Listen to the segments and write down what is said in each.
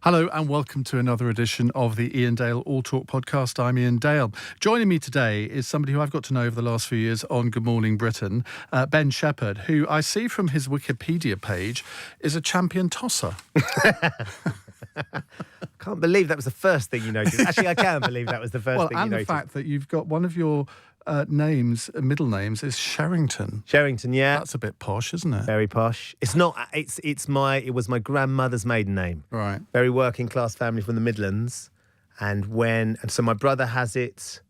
Hello and welcome to another edition of the Iain Dale All Talk podcast. I'm Iain Dale. Joining me today is somebody who I've got to know over the last few years on Good Morning Britain, Ben Shephard, who I see from his Wikipedia page is a champion tosser. Can't believe that was the first thing you noticed. Actually, I can believe that was the first thing you noticed. And the fact that you've got one of your middle names is Sherrington. Sherrington, yeah. That's a bit posh, isn't it? Very posh. It's not. It was my grandmother's maiden name. Right. Very working class family from the Midlands, and so my brother has it.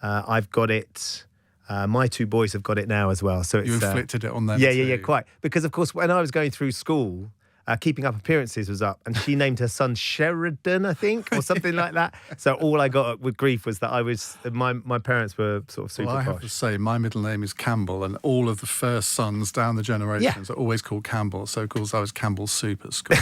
I've got it. My two boys have got it now as well. So it's, you inflicted it on them. Yeah, quite. Because of course, when I was going through school, Keeping Up Appearances was up, and she named her son Sheridan, I think, or something like that. So all I got with grief was that my parents were sort of super posh. I have to say, my middle name is Campbell, and all of the first sons down the generations are always called Campbell. So of course I was Campbell Soup at school,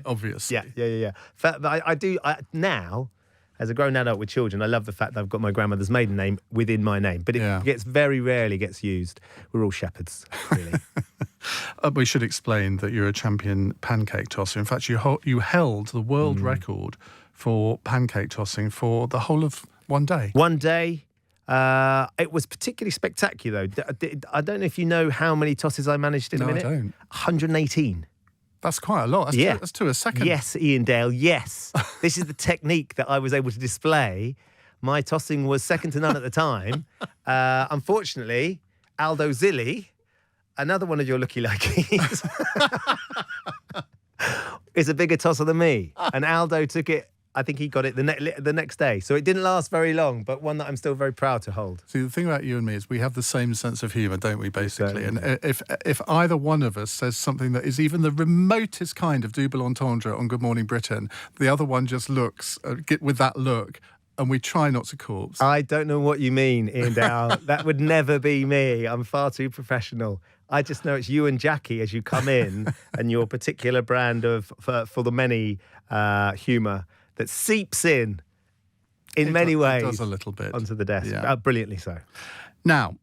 obviously. Yeah. But I do now. As a grown adult with children, I love the fact that I've got my grandmother's maiden name within my name. But it very rarely gets used. We're all shepherds, really. We should explain that you're a champion pancake tosser. In fact, you held the world record for pancake tossing for the whole of one day. One day. It was particularly spectacular, though. I don't know if you know how many tosses I managed in a minute. No, I don't. 118. That's quite a lot. That's two a second. Yes, Iain Dale, yes. This is the technique that I was able to display. My tossing was second to none at the time. Unfortunately, Aldo Zilli, another one of your looky-likeys, is a bigger tosser than me. And Aldo took it, I think he got it the next day. So it didn't last very long, but one that I'm still very proud to hold. See, the thing about you and me is we have the same sense of humour, don't we, basically? And if either one of us says something that is even the remotest kind of double entendre on Good Morning Britain, the other one just looks, with that look, and we try not to corpse. I don't know what you mean, Iain Dale. That would never be me. I'm far too professional. I just know it's you and Jackie as you come in and your particular brand of, for the many, humour that seeps in many ways. It does a little bit. Onto the desk. Yeah. Brilliantly so. Now,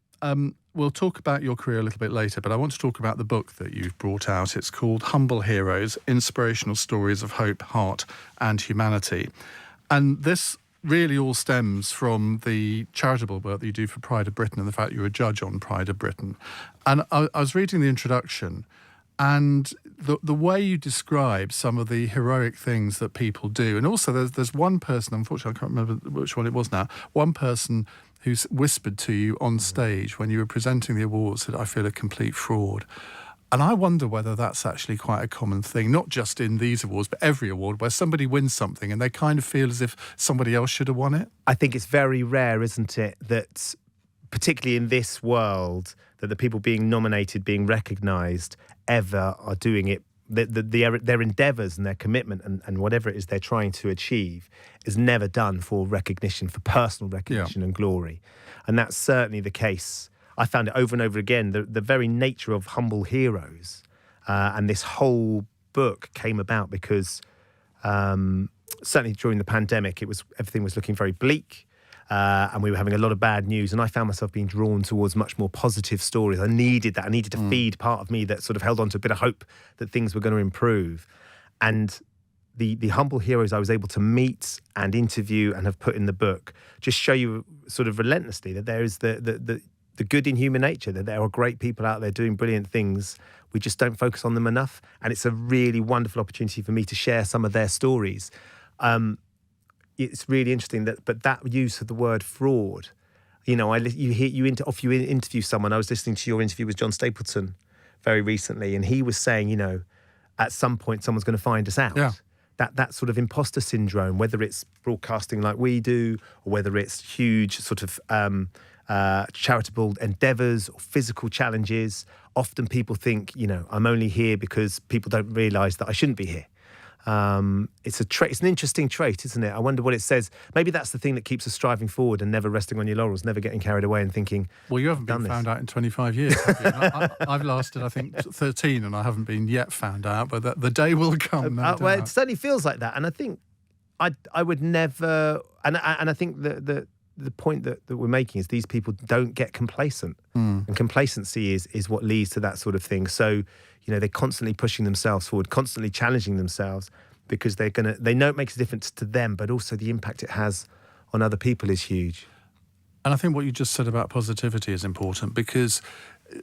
we'll talk about your career a little bit later, but I want to talk about the book that you've brought out. It's called Humble Heroes, Inspirational Stories of Hope, Heart and Humanity. And this really all stems from the charitable work that you do for Pride of Britain and the fact you're a judge on Pride of Britain. And I was reading the introduction, and the way you describe some of the heroic things that people do. And also there's one person, unfortunately I can't remember which one it was now, one person who's whispered to you on stage when you were presenting the awards that I feel a complete fraud. And I wonder whether that's actually quite a common thing, not just in these awards, but every award, where somebody wins something and they kind of feel as if somebody else should have won it. I think it's very rare, isn't it, that particularly in this world, that the people being nominated, being recognised, ever are doing it. Their endeavours and their commitment and whatever it is they're trying to achieve is never done for recognition, for personal recognition and glory. And that's certainly the case. I found it over and over again, the very nature of Humble Heroes. And this whole book came about because certainly during the pandemic, everything was looking very bleak. And we were having a lot of bad news, and I found myself being drawn towards much more positive stories. I needed that. I needed to feed part of me that sort of held on to a bit of hope that things were going to improve. And the humble heroes I was able to meet and interview and have put in the book just show you sort of relentlessly that there is the good in human nature, that there are great people out there doing brilliant things. We just don't focus on them enough. And it's a really wonderful opportunity for me to share some of their stories. It's really interesting that use of the word fraud, you interview someone. I was listening to your interview with John Stapleton very recently, and he was saying, at some point someone's going to find us out. Yeah. That sort of imposter syndrome, whether it's broadcasting like we do, or whether it's huge sort of charitable endeavours or physical challenges. Often people think, I'm only here because people don't realise that I shouldn't be here. It's a trait. It's an interesting trait, isn't it? I wonder what it says. Maybe that's the thing that keeps us striving forward and never resting on your laurels, never getting carried away and thinking, well, you haven't been found out in 25 years, have you? I've lasted, I think, 13 and I haven't been yet found out, but the day will come. Well, it certainly feels like that. And I think I would never, and I think the point that we're making is these people don't get complacent. And complacency is what leads to that sort of thing. So, they're constantly pushing themselves forward, constantly challenging themselves. because they know it makes a difference to them, but also the impact it has on other people is huge. And I think what you just said about positivity is important, because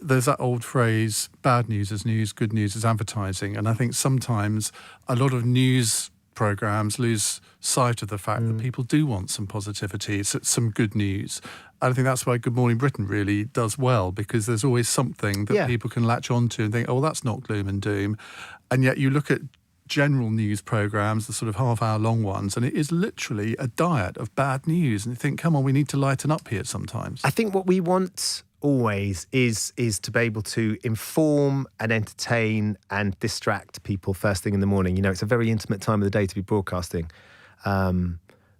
there's that old phrase, bad news is news, good news is advertising. And I think sometimes a lot of news programmes lose sight of the fact that people do want some positivity, some good news. And I think that's why Good Morning Britain really does well, because there's always something that people can latch onto and think, oh, that's not gloom and doom. And yet you look at general news programmes, the sort of half-hour long ones, and it is literally a diet of bad news. And you think, come on, we need to lighten up here sometimes. I think what we want always is to be able to inform and entertain and distract people first thing in the morning. You know, it's a very intimate time of the day to be broadcasting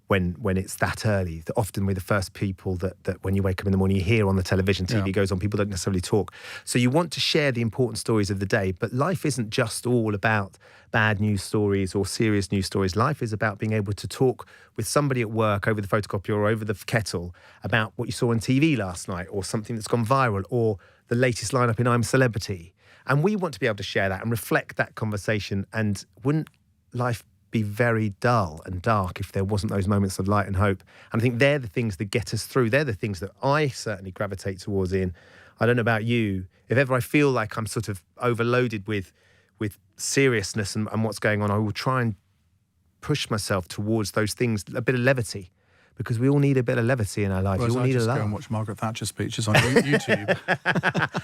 when it's that early. Often we're the first people that when you wake up in the morning, you hear on the television, TV goes on, people don't necessarily talk. So you want to share the important stories of the day, but life isn't just all about bad news stories or serious news stories. Life is about being able to talk with somebody at work over the photocopier or over the kettle about what you saw on TV last night, or something that's gone viral, or the latest lineup in I'm Celebrity. And we want to be able to share that and reflect that conversation. And wouldn't life be very dull and dark if there wasn't those moments of light and hope? And I think they're the things that get us through. They're the things that I certainly gravitate towards in. I don't know about you. If ever I feel like I'm sort of overloaded with seriousness and what's going on, I will try and push myself towards those things, a bit of levity, because we all need a bit of levity in our lives. Whereas we all need I just a laugh. go and watch Margaret Thatcher speeches on YouTube.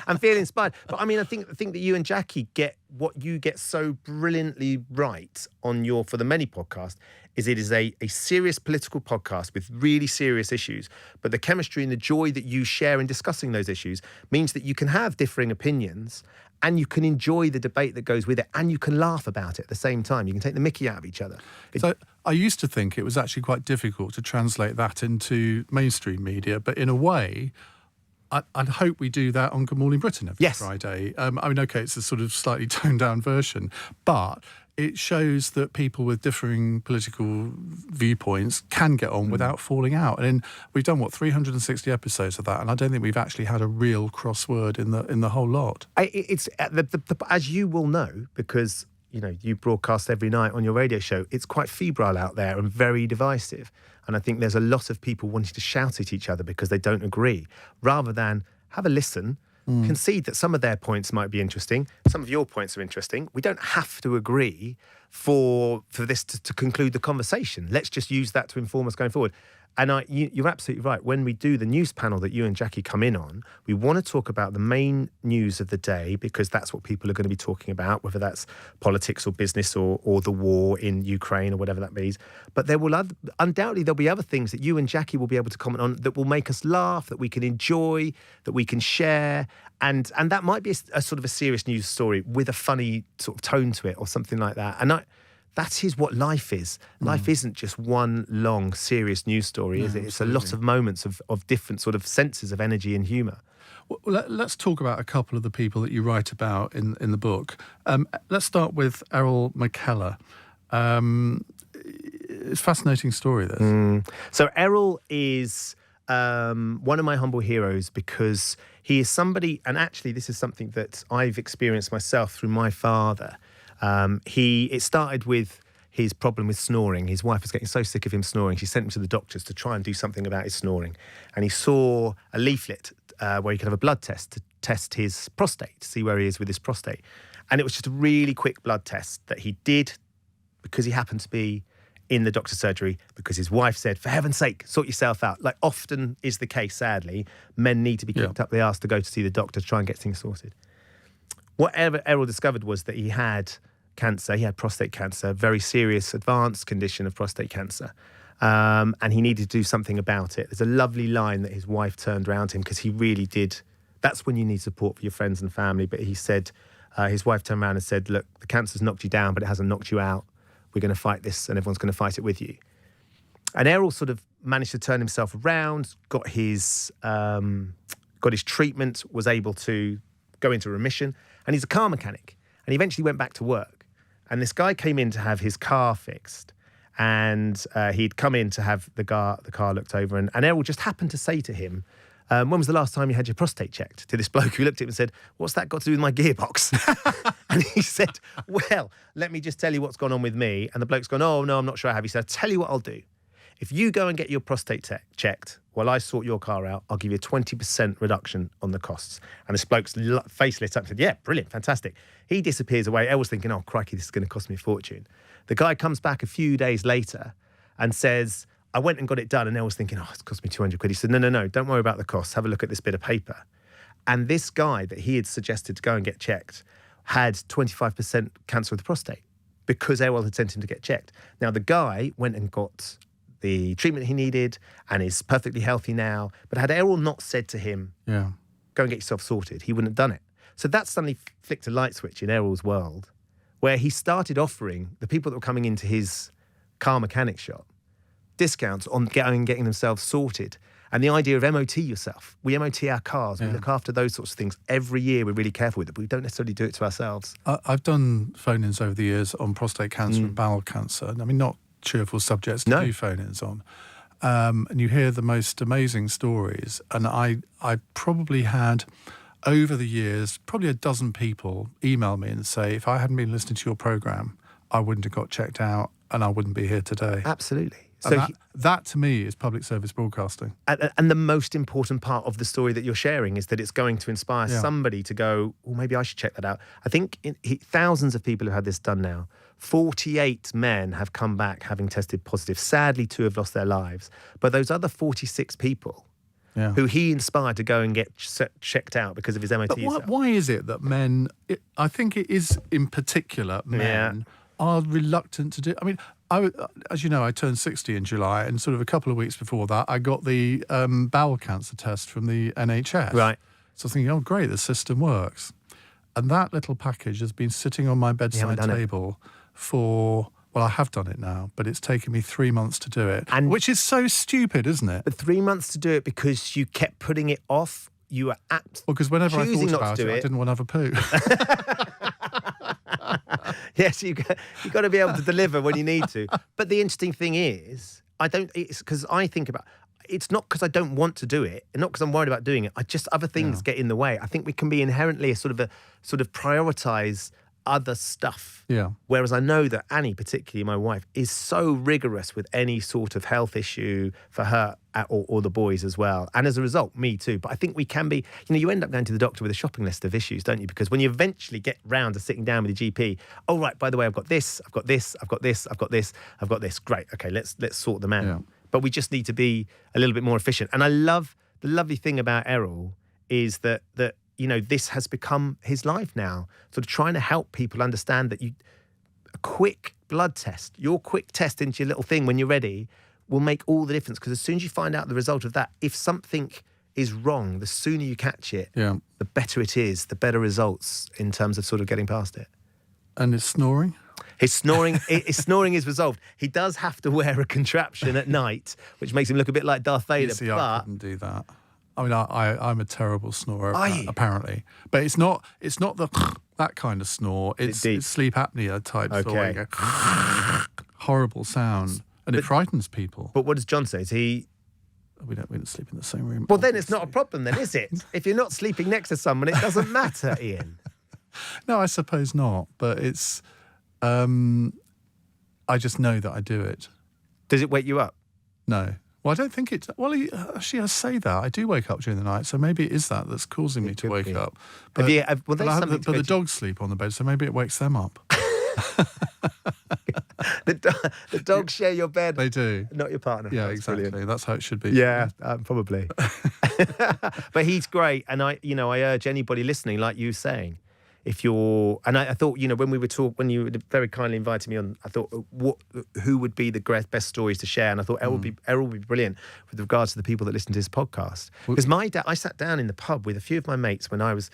I'm feeling inspired. But I mean, I think that you and Jackie get what you get so brilliantly right on your For the Many podcast is it is a serious political podcast with really serious issues. But the chemistry and the joy that you share in discussing those issues means that you can have differing opinions and you can enjoy the debate that goes with it, and you can laugh about it at the same time. You can take the mickey out of each other. So I used to think it was actually quite difficult to translate that into mainstream media, but in a way, I'd hope we do that on Good Morning Britain every Friday. I mean, okay, it's a sort of slightly toned-down version, but it shows that people with differing political viewpoints can get on without falling out. And we've done, 360 episodes of that, and I don't think we've actually had a real crossword in the whole lot. It's as you will know, because you know you broadcast every night on your radio show, it's quite febrile out there and very divisive. And I think there's a lot of people wanting to shout at each other because they don't agree, rather than have a listen, concede that some of their points might be interesting, some of your points are interesting. We don't have to agree for this to conclude the conversation. Let's just use that to inform us going forward. And you're absolutely right. When we do the news panel that you and Jackie come in on, we want to talk about the main news of the day, because that's what people are going to be talking about, whether that's politics or business or the war in Ukraine or whatever that means. But there will undoubtedly there'll be other things that you and Jackie will be able to comment on that will make us laugh, that we can enjoy, that we can share. And that might be a sort of a serious news story with a funny sort of tone to it or something like that. And that is what life is. Life isn't just one long, serious news story, is it? It's a lot of moments of different sort of senses of energy and humour. Well, let's talk about a couple of the people that you write about in the book. Let's start with Errol McKellar. It's a fascinating story, this. So Errol is one of my humble heroes, because he is somebody, and actually this is something that I've experienced myself through my father. It started with his problem with snoring. His wife was getting so sick of him snoring, she sent him to the doctors to try and do something about his snoring. And he saw a leaflet where he could have a blood test to test his prostate, to see where he is with his prostate. And it was just a really quick blood test that he did because he happened to be in the doctor's surgery, because his wife said, for heaven's sake, sort yourself out. Like often is the case, sadly, men need to be kicked up the arse to go to see the doctor to try and get things sorted. What Errol discovered was that he had cancer. He had prostate cancer, very serious, advanced condition of prostate cancer. And he needed to do something about it. There's a lovely line that his wife turned around to him, because he really did. That's when you need support for your friends and family. But he said, his wife turned around and said, look, the cancer's knocked you down, but it hasn't knocked you out. We're going to fight this, and everyone's going to fight it with you. And Errol sort of managed to turn himself around, got his treatment, was able to go into remission. And he's a car mechanic. And he eventually went back to work. And this guy came in to have his car fixed. And he'd come in to have the car looked over. And Errol just happened to say to him, when was the last time you had your prostate checked? To this bloke who looked at him and said, what's that got to do with my gearbox? And he said, well, let me just tell you what's gone on with me. And the bloke's gone, oh, no, I'm not sure I have. He said, I'll tell you what I'll do. If you go and get your prostate checked while I sort your car out, I'll give you a 20% reduction on the costs. And this bloke's face lit up and said, yeah, brilliant, fantastic. He disappears away. Elle was thinking, oh, crikey, this is going to cost me a fortune. The guy comes back a few days later and says, I went and got it done. And Elle was thinking, oh, it's cost me 200 quid. He said, no, don't worry about the costs. Have a look at this bit of paper. And this guy that he had suggested to go and get checked had 25% cancer of the prostate because Errol had sent him to get checked. Now, the guy went and got the treatment he needed and is perfectly healthy now. But had Errol not said to him, go and get yourself sorted, he wouldn't have done it. So that suddenly flicked a light switch in Errol's world where he started offering the people that were coming into his car mechanic shop discounts on getting themselves sorted. And the idea of MOT yourself. We MOT our cars. We look after those sorts of things. Every year we're really careful with it, but we don't necessarily do it to ourselves. I've done phone-ins over the years on prostate cancer and bowel cancer. I mean, not cheerful subjects to do phone-ins on. And you hear the most amazing stories. And I probably had, over the years, probably a dozen people email me and say, if I hadn't been listening to your programme, I wouldn't have got checked out and I wouldn't be here today. Absolutely. So that to me is public service broadcasting. And the most important part of the story that you're sharing is that it's going to inspire somebody to go, well, maybe I should check that out. I think thousands of people have had this done now. 48 men have come back having tested positive. Sadly, 2 have lost their lives. But those other 46 people who he inspired to go and get checked out because of his MOT. But why is it that men, I think it is in particular men, are reluctant to do. I mean, as you know, I turned 60 in July, and sort of a couple of weeks before that, I got the bowel cancer test from the NHS. Right. So I was thinking, oh, great, the system works. And that little package has been sitting on my bedside table for, well, I have done it now, but it's taken me 3 months to do it, which is so stupid, isn't it? But 3 months to do it because you kept putting it off. You were because whenever I thought about it, I didn't want to have a poo. Yes, you got to be able to deliver when you need to. But the interesting thing is, it's because I think about, it's not because I don't want to do it, and not because I'm worried about doing it. Other things get in the way. I think we can be inherently a sort of prioritise other stuff. Yeah. Whereas I know that Annie, particularly my wife, is so rigorous with any sort of health issue for her or the boys as well. And as a result, me too. But I think we can be, you end up going to the doctor with a shopping list of issues, don't you? Because when you eventually get round to sitting down with your GP, oh, right, by the way, I've got this, I've got this, I've got this, I've got this, I've got this. Great. Okay, let's sort them out. Yeah. But we just need to be a little bit more efficient. And I love, the lovely thing about Errol is that this has become his life now, sort of trying to help people understand that a quick blood test, your quick test into your little thing when you're ready will make all the difference. Because as soon as you find out the result of that, if something is wrong, the sooner you catch it, the better it is, the better results in terms of sort of getting past it. And his snoring? His snoring is resolved. He does have to wear a contraption at night, which makes him look a bit like Darth Vader. See, I couldn't do that. I mean, I'm a terrible snorer, apparently. But it's not that kind of snore. It's sleep apnea type snoring. Horrible sound. And it frightens people. But what does John say? Is he... We don't sleep in the same room. Well, then it's not a problem then, is it? If you're not sleeping next to someone, it doesn't matter, Iain. No, I suppose not. But it's... I just know that I do it. Does it wake you up? No. Well, I don't think it... Well, actually, I say that. I do wake up during the night, so maybe it is that's causing me to wake up. But, the dogs sleep on the bed, so maybe it wakes them up. The dogs share your bed. They do. Not your partner. Yeah, exactly. Brilliant. That's how it should be. Yeah, probably. But he's great, and I urge anybody listening, like you saying, if you're, and I thought, when you very kindly invited me on, I thought, who would be the best stories to share? And I thought Errol would be brilliant with regards to the people that listen to his podcast. Because my dad, I sat down in the pub with a few of my mates when I was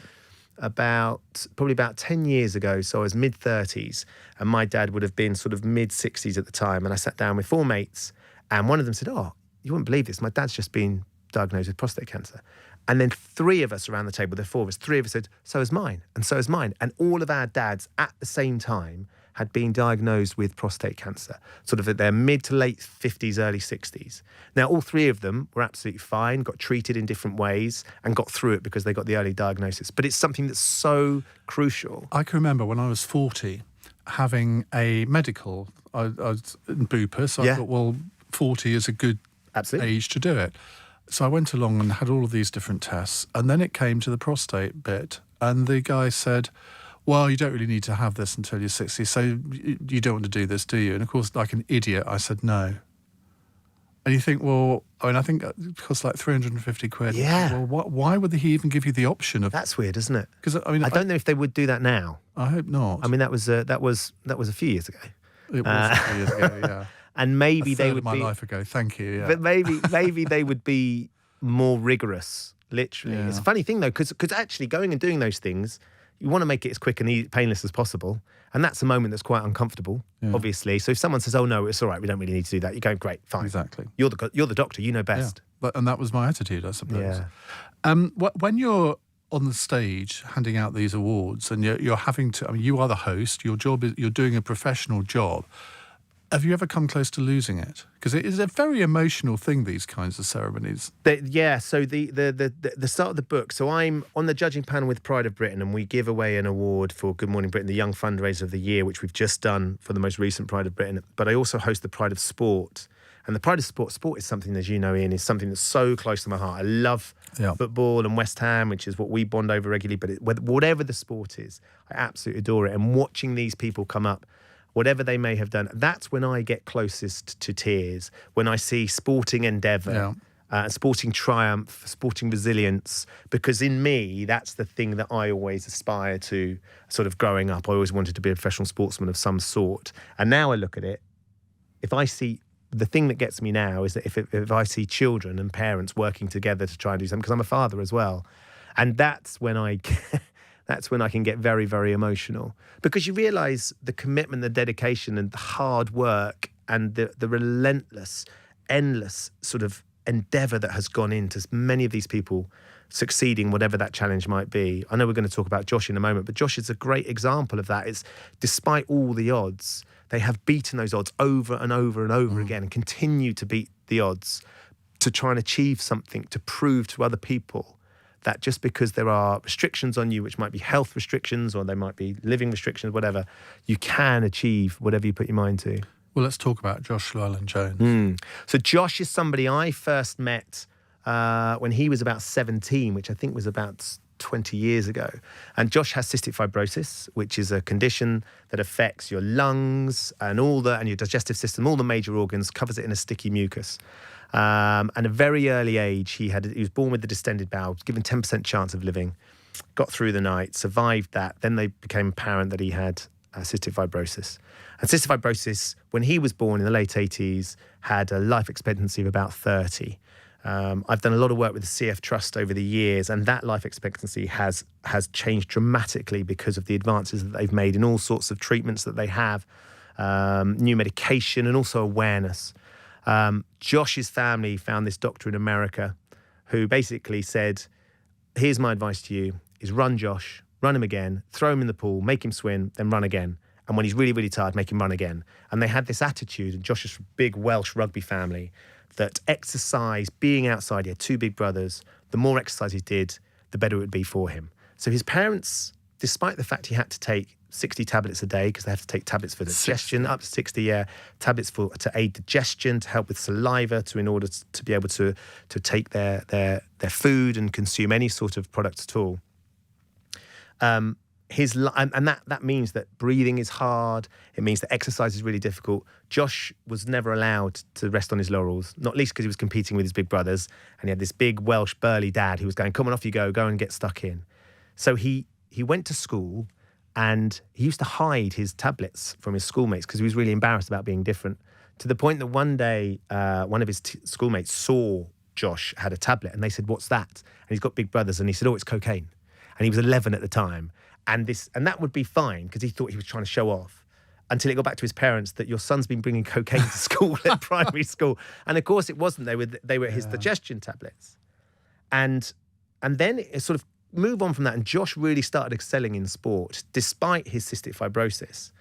probably about 10 years ago. So I was mid-30s, and my dad would have been sort of mid-60s at the time. And I sat down with 4 mates, and one of them said, oh, you wouldn't believe this, my dad's just been diagnosed with prostate cancer. And then 3 of us around the table, there are 4 of us, 3 of us said, so is mine, and so is mine. And all of our dads at the same time had been diagnosed with prostate cancer, sort of at their mid to late 50s, early 60s. Now, all three of them were absolutely fine, got treated in different ways and got through it because they got the early diagnosis. But it's something that's so crucial. I can remember when I was 40 having a medical, I was in Bupa, so I thought, well, 40 is a good age to do it. So I went along and had all of these different tests, and then it came to the prostate bit, and the guy said, well, you don't really need to have this until you're 60, so you don't want to do this, do you? And of course, like an idiot, I said no. And you think, well, I mean, I think it costs like 350 quid. Yeah. Well, why would he even give you the option of... That's weird, isn't it? Because I mean, I don't know if they would do that now. I hope not. I mean, that was a few years ago. It was a few years ago, yeah. And maybe they would of my life ago. Thank you. Yeah. But maybe they would be more rigorous. Literally, it's a funny thing though, because actually going and doing those things, you want to make it as quick and painless as possible, and that's a moment that's quite uncomfortable, obviously. So if someone says, "Oh no, it's all right, we don't really need to do that," you go, "Great, fine." Exactly. You're the doctor, you know best. Yeah. And that was my attitude, I suppose. Yeah. When you're on the stage handing out these awards, and you're having to, I mean, you are the host. Your job is, you're doing a professional job. Have you ever come close to losing it? Because it is a very emotional thing, these kinds of ceremonies. So the start of the book. So I'm on the judging panel with Pride of Britain, and we give away an award for Good Morning Britain, the Young Fundraiser of the Year, which we've just done for the most recent Pride of Britain. But I also host the Pride of Sport. And the Pride of Sport is something, as you know, Iain, is something that's so close to my heart. I love football and West Ham, which is what we bond over regularly. But whatever the sport is, I absolutely adore it. And watching these people come up, whatever they may have done, that's when I get closest to tears, when I see sporting endeavour, sporting triumph, sporting resilience, because in me, that's the thing that I always aspire to sort of growing up. I always wanted to be a professional sportsman of some sort. And now I look at it, if I see, the thing that gets me now is that if I see children and parents working together to try and do something, because I'm a father as well, and that's when I can get very, very emotional, because you realise the commitment, the dedication and the hard work and the relentless, endless sort of endeavour that has gone into many of these people succeeding, whatever that challenge might be. I know we're going to talk about Josh in a moment, but Josh is a great example of that. It's despite all the odds, they have beaten those odds over and over and over again, and continue to beat the odds to try and achieve something, to prove to other people that just because there are restrictions on you, which might be health restrictions or they might be living restrictions, whatever, you can achieve whatever you put your mind to. Well, let's talk about Josh Llewellyn-Jones. So Josh is somebody I first met when he was about 17, which I think was about 20 years ago. And Josh has cystic fibrosis, which is a condition that affects your lungs and your digestive system, all the major organs, covers it in a sticky mucus. And at a very early age, he was born with the distended bowel, given 10% chance of living, got through the night, survived that. Then they became apparent that he had cystic fibrosis. And cystic fibrosis, when he was born in the late 80s, had a life expectancy of about 30. I've done a lot of work with the CF Trust over the years, and that life expectancy has changed dramatically because of the advances that they've made in all sorts of treatments that they have, new medication and also awareness. Josh's family found this doctor in America who basically said, here's my advice to you, is run Josh, run him again, throw him in the pool, make him swim, then run again. And when he's really, really tired, make him run again. And they had this attitude, and Josh is from a big Welsh rugby family, that exercise, being outside, he had two big brothers, the more exercise he did, the better it would be for him. So his parents, despite the fact he had to take 60 tablets a day, because they have to take tablets for digestion, up to 60 tablets to aid digestion, to help with saliva, in order to be able to take their food and consume any sort of product at all. And that means that breathing is hard. It means that exercise is really difficult. Josh was never allowed to rest on his laurels, not least because he was competing with his big brothers, and he had this big Welsh burly dad who was going, come on, off you go and get stuck in. So he went to school, and he used to hide his tablets from his schoolmates because he was really embarrassed about being different, to the point that one day one of his schoolmates saw Josh had a tablet, and they said, what's that? And he's got big brothers, and he said, oh, it's cocaine. And he was 11 at the time. And that would be fine because he thought he was trying to show off, until it got back to his parents that your son's been bringing cocaine to school at primary school. And of course it wasn't. They were his digestion tablets. And then it sort of moved on from that. And Josh really started excelling in sport despite his cystic fibrosis.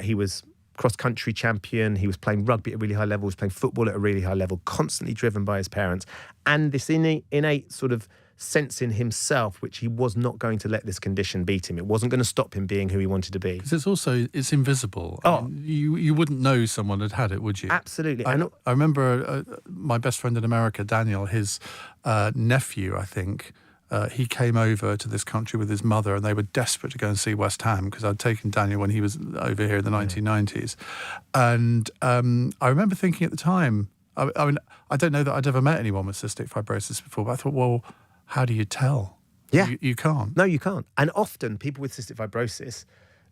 He was cross-country champion. He was playing rugby at a really high level. He was playing football at a really high level, constantly driven by his parents. And this innate sort of sense in himself, which he was not going to let this condition beat him. It wasn't going to stop him being who he wanted to be. Because it's invisible. I mean, you wouldn't know someone had had it, would you? Absolutely. I remember my best friend in America, Daniel, his nephew, I think, he came over to this country with his mother, and they were desperate to go and see West Ham because I'd taken Daniel when he was over here in the 1990s. And I remember thinking at the time, I mean, I don't know that I'd ever met anyone with cystic fibrosis before, but I thought, well, how do you tell? Yeah. You can't. No, you can't. And often people with cystic fibrosis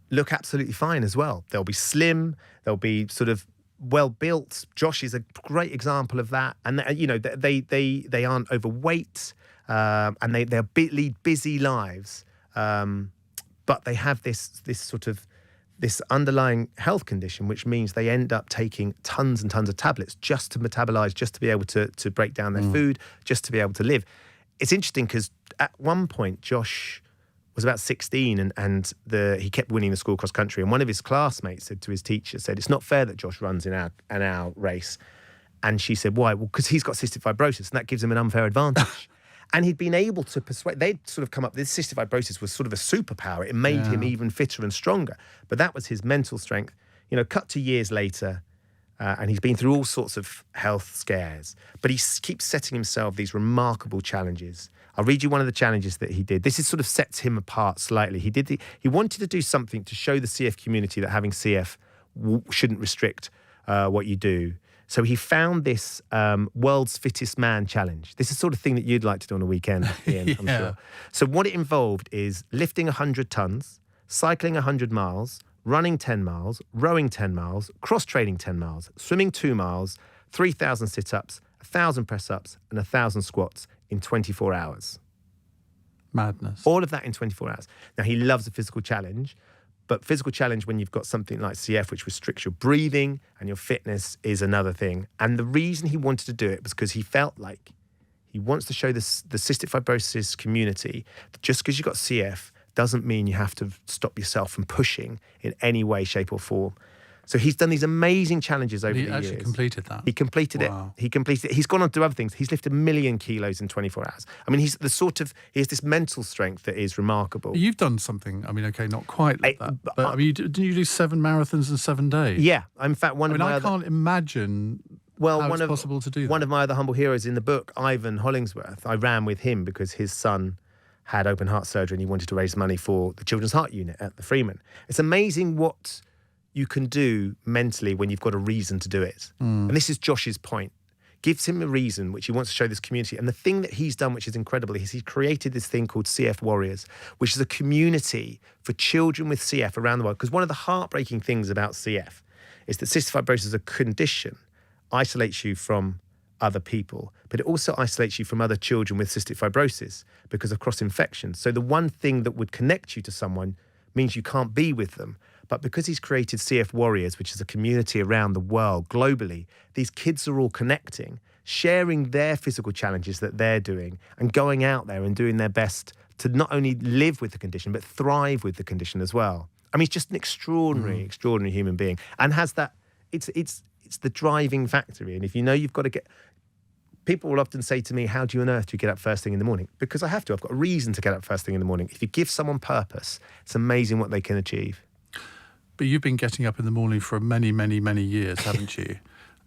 look absolutely fine as well. They'll be slim, they'll be sort of well built. Josh is a great example of that. And they aren't overweight, and they lead busy lives, but they have this sort of this underlying health condition, which means they end up taking tons and tons of tablets just to metabolize, just to be able to break down their food, just to be able to live. It's interesting because at one point Josh was about 16 and he kept winning the school cross country, and one of his classmates said to his teacher, "It's not fair that Josh runs in our race." And she said, "Why?" "Well, because he's got cystic fibrosis and that gives him an unfair advantage." And he'd been able to persuade, they'd sort of come up, this cystic fibrosis was sort of a superpower. It made him even fitter and stronger. But that was his mental strength. Cut to years later, and he's been through all sorts of health scares, but he keeps setting himself these remarkable challenges. I'll read you one of the challenges that he did. This is sort of sets him apart slightly. He wanted to do something to show the CF community that having CF shouldn't restrict what you do. So he found this World's Fittest Man challenge. This is the sort of thing that you'd like to do on a weekend, Iain, I'm sure. So what it involved is lifting 100 tons, cycling 100 miles, running 10 miles, rowing 10 miles, cross-training 10 miles, swimming 2 miles, 3,000 sit-ups, 1,000 press-ups, and 1,000 squats in 24 hours. Madness. All of that in 24 hours. Now, he loves a physical challenge, but physical challenge when you've got something like CF, which restricts your breathing and your fitness, is another thing. And the reason he wanted to do it was because he felt like he wants to show the cystic fibrosis community that just because you've got CF doesn't mean you have to stop yourself from pushing in any way, shape or form. So he's done these amazing challenges over the years. He actually completed that. He completed it. He completed it. He's gone on to other things. He's lifted 1 million kilos in 24 hours. I mean, he has this mental strength that is remarkable. You've done something, I mean, okay, not quite like that. But I mean, didn't you do 7 marathons in 7 days? Yeah. In fact, I can't imagine how it's possible to do that. One of my other humble heroes in the book, Ivan Hollingsworth, I ran with him because his son had open heart surgery and he wanted to raise money for the Children's Heart Unit at the Freeman. It's amazing what you can do mentally when you've got a reason to do it. And this is Josh's point. Gives him a reason which he wants to show this community. And the thing that he's done, which is incredible, is he's created this thing called CF Warriors, which is a community for children with CF around the world. Because one of the heartbreaking things about CF is that cystic fibrosis as a condition isolates you from other people, but it also isolates you from other children with cystic fibrosis because of cross-infections. So the one thing that would connect you to someone means you can't be with them. But because he's created CF Warriors, which is a community around the world globally, these kids are all connecting, sharing their physical challenges that they're doing and going out there and doing their best to not only live with the condition, but thrive with the condition as well. I mean, he's just an extraordinary human being and has that, it's the driving factor. And if you know you've got to get, people will often say to me, how do you on earth do you get up first thing in the morning? Because I have to. I've got a reason to get up first thing in the morning. If you give someone purpose, it's amazing what they can achieve. But you've been getting up in the morning for many, many, many years, haven't you?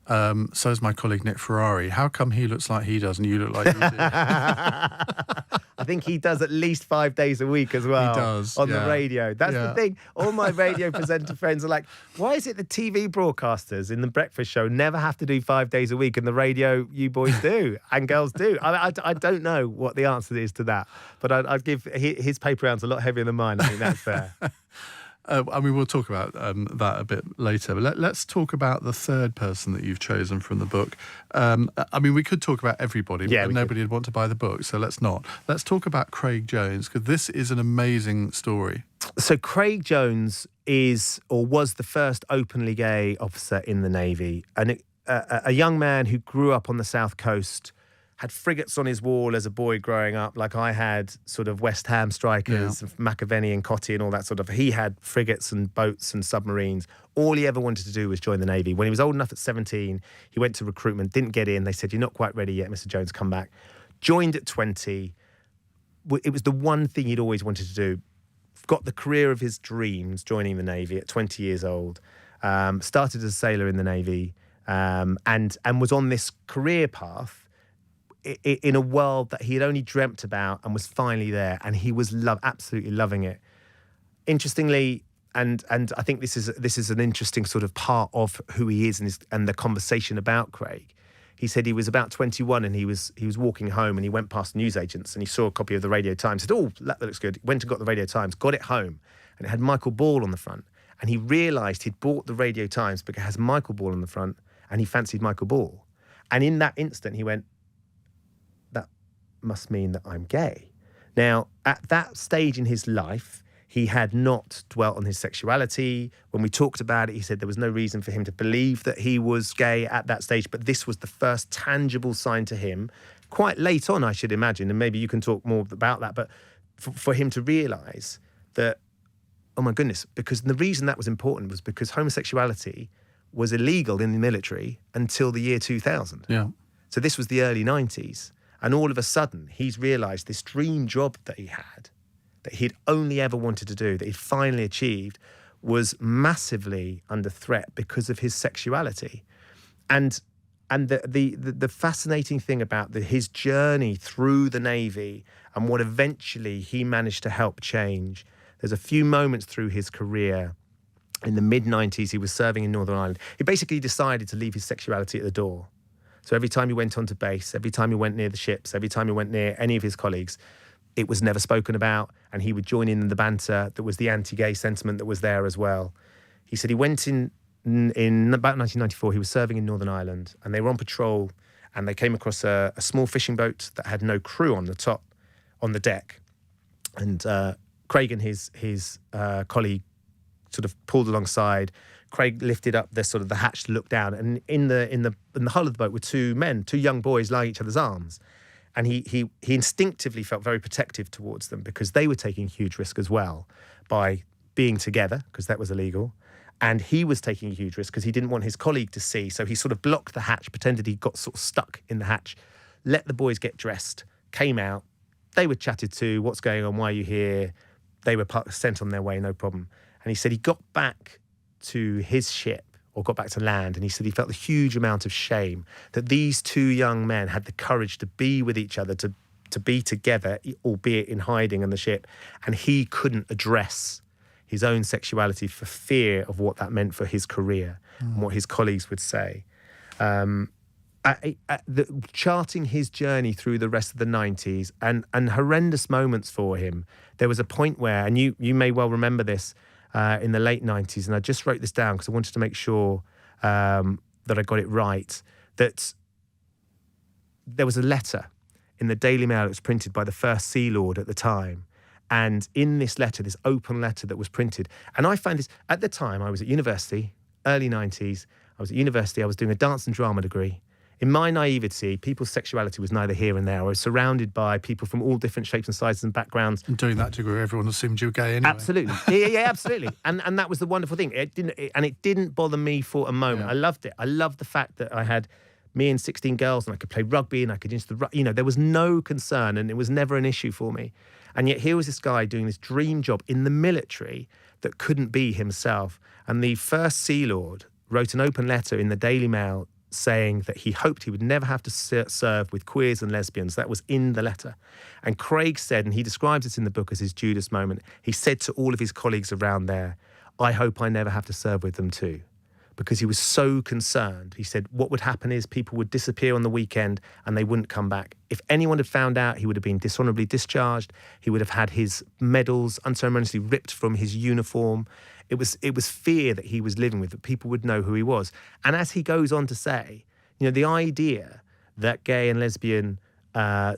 So has my colleague Nick Ferrari. How come he looks like he does and you look like you do? I think he does at least 5 days a week as well. He does, on the radio. That's the thing. All my radio presenter friends are like, why is it the TV broadcasters in the breakfast show never have to do 5 days a week and the radio you boys do and girls do? I don't know what the answer is to that, but I'd give his paper round's a lot heavier than mine. I think that's fair. I mean, we'll talk about that a bit later. But let's talk about the third person that you've chosen from the book. I mean, we could talk about everybody, but nobody would want to buy the book, so let's not. Let's talk about Craig Jones, because this is an amazing story. So Craig Jones was the first openly gay officer in the Navy, and a young man who grew up on the South Coast, had frigates on his wall as a boy growing up, like I had sort of West Ham strikers, McAvenny and Cotty and all that sort of. He had frigates and boats and submarines. All he ever wanted to do was join the Navy. When he was old enough at 17, he went to recruitment, didn't get in. They said, "You're not quite ready yet, Mr. Jones, come back." Joined at 20. It was the one thing he'd always wanted to do. Got the career of his dreams joining the Navy at 20 years old. Started as a sailor in the Navy and was on this career path in a world that he had only dreamt about and was finally there, and he was absolutely loving it. Interestingly, and I think this is an interesting sort of part of who he is and the conversation about Craig. He said he was about 21 and he was walking home and he went past newsagents and he saw a copy of the Radio Times. Said, "Oh, that looks good." Went and got the Radio Times, got it home, and it had Michael Ball on the front. And he realised he'd bought the Radio Times because it has Michael Ball on the front, and he fancied Michael Ball. And in that instant, he went, "That must mean that I'm gay." Now, at that stage in his life, he had not dwelt on his sexuality. When we talked about it, he said there was no reason for him to believe that he was gay at that stage, but this was the first tangible sign to him, quite late on, I should imagine, and maybe you can talk more about that, but for him to realise that, oh my goodness, because the reason that was important was because homosexuality was illegal in the military until the year 2000. Yeah. So this was the early 90s, and all of a sudden, he's realised this dream job that he had, that he'd only ever wanted to do, that he'd finally achieved, was massively under threat because of his sexuality. And the fascinating thing about his journey through the Navy and what eventually he managed to help change, there's a few moments through his career. In the mid-90s, he was serving in Northern Ireland. He basically decided to leave his sexuality at the door. So every time he went onto base, every time he went near the ships, every time he went near any of his colleagues, it was never spoken about, and he would join in the banter that was the anti-gay sentiment that was there as well. He said he went in about 1994, he was serving in Northern Ireland, and they were on patrol, and they came across a small fishing boat that had no crew on the deck. And Craig and his colleague sort of pulled alongside. Craig lifted up the hatch to look down, and in the hull of the boat were two young boys lying in each other's arms. And he instinctively felt very protective towards them because they were taking a huge risk as well by being together, because that was illegal. And he was taking a huge risk because he didn't want his colleague to see. So he sort of blocked the hatch, pretended he got sort of stuck in the hatch, let the boys get dressed, came out. They were chatted to, "What's going on? Why are you here?" They were sent on their way, no problem. And he said he got back to his ship, or got back to land, and he said he felt a huge amount of shame that these two young men had the courage to be with each other, to be together, albeit in hiding on the ship, and he couldn't address his own sexuality for fear of what that meant for his career and what his colleagues would say. Charting his journey through the rest of the 90s and horrendous moments for him, there was a point where, and you may well remember this, in the late 90s, and I just wrote this down because I wanted to make sure that I got it right, that there was a letter in the Daily Mail that was printed by the first Sea Lord at the time. And in this letter, this open letter that was printed, and I found this, at the time I was at university, early 90s, I was at university, I was doing a dance and drama degree. In my naivety, people's sexuality was neither here and there. I was surrounded by people from all different shapes and sizes and backgrounds. And doing that degree, everyone assumed you were gay anyway. Absolutely. Yeah, absolutely. And that was the wonderful thing. It didn't bother me for a moment. Yeah. I loved it. I loved the fact that I had me and 16 girls and I could play rugby and I could there was no concern and it was never an issue for me. And yet here was this guy doing this dream job in the military that couldn't be himself. And the first Sea Lord wrote an open letter in the Daily Mail saying that he hoped he would never have to serve with queers and lesbians. That was in the letter. And Craig said, and he describes it in the book as his Judas moment, he said to all of his colleagues around there, "I hope I never have to serve with them too." Because he was so concerned. He said what would happen is people would disappear on the weekend and they wouldn't come back. If anyone had found out, he would have been dishonorably discharged. He would have had his medals unceremoniously ripped from his uniform. It was fear that he was living with, that people would know who he was. And as he goes on to say, the idea that gay and lesbian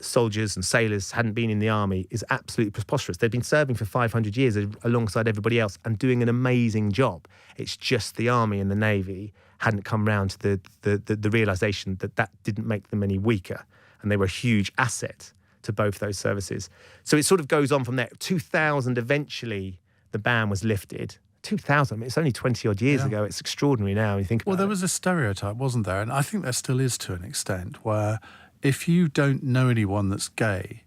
soldiers and sailors hadn't been in the army is absolutely preposterous. They've been serving for 500 years alongside everybody else and doing an amazing job. It's just the army and the navy hadn't come round to the realisation that didn't make them any weaker. and they were a huge asset to both those services. So it sort of goes on from there. 2000, eventually, the ban was lifted. 2000, I mean, it's only 20 odd years ago. It's extraordinary now when you think about it. Well, there was a stereotype, wasn't there? And I think there still is to an extent, where if you don't know anyone that's gay,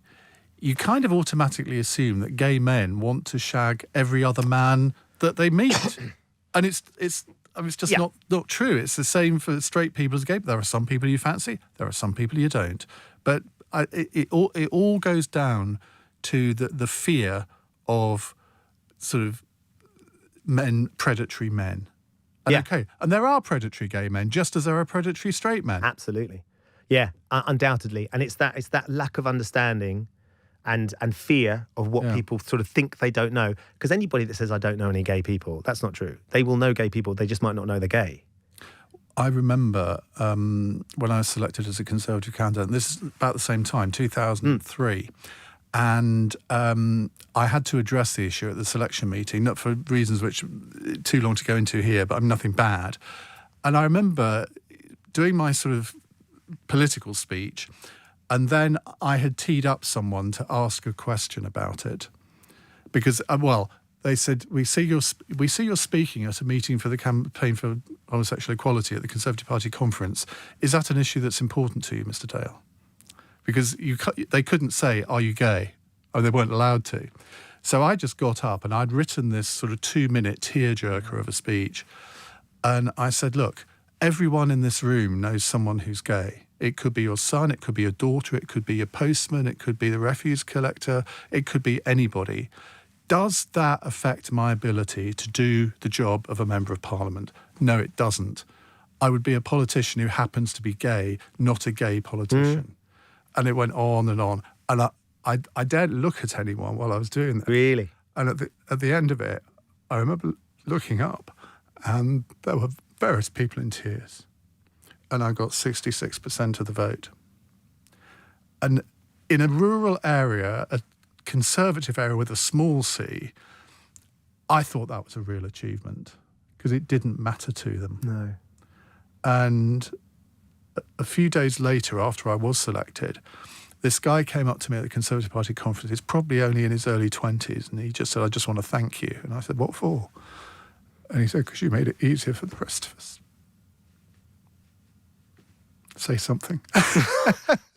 you kind of automatically assume that gay men want to shag every other man that they meet. And it's just not true. It's the same for straight people as gay. There are some people you fancy, there are some people you don't. But it all goes down to the fear of sort of predatory men. And okay, and there are predatory gay men, just as there are predatory straight men. Absolutely. Yeah, undoubtedly. And it's that lack of understanding and fear of what people sort of think they don't know. Because anybody that says, I don't know any gay people, that's not true. They will know gay people, they just might not know they're gay. I remember when I was selected as a Conservative candidate, and this is about the same time, 2003, and I had to address the issue at the selection meeting, not for reasons which too long to go into here, but nothing bad. And I remember doing my sort of political speech, and then I had teed up someone to ask a question about it. Because, they said, we see you're speaking at a meeting for the campaign for homosexual equality at the Conservative Party conference. Is that an issue that's important to you, Mr. Dale? Because they couldn't say, are you gay? Or they weren't allowed to. So I just got up and I'd written this sort of 2-minute tearjerker of a speech. And I said, look, everyone in this room knows someone who's gay. It could be your son, it could be your daughter, it could be your postman, it could be the refuse collector, it could be anybody. Does that affect my ability to do the job of a Member of Parliament? No, it doesn't. I would be a politician who happens to be gay, not a gay politician. And it went on. And I daren't look at anyone while I was doing that. Really? And at the end of it, I remember looking up and there were various people in tears. And I got 66% of the vote. And in a rural area, a Conservative area with a small c, I thought that was a real achievement because it didn't matter to them. No. And a few days later, after I was selected, this guy came up to me at the Conservative Party conference. He's probably only in his early 20s, and he just said, I just want to thank you. And I said, what for? And he said, because you made it easier for the rest of us. Say something.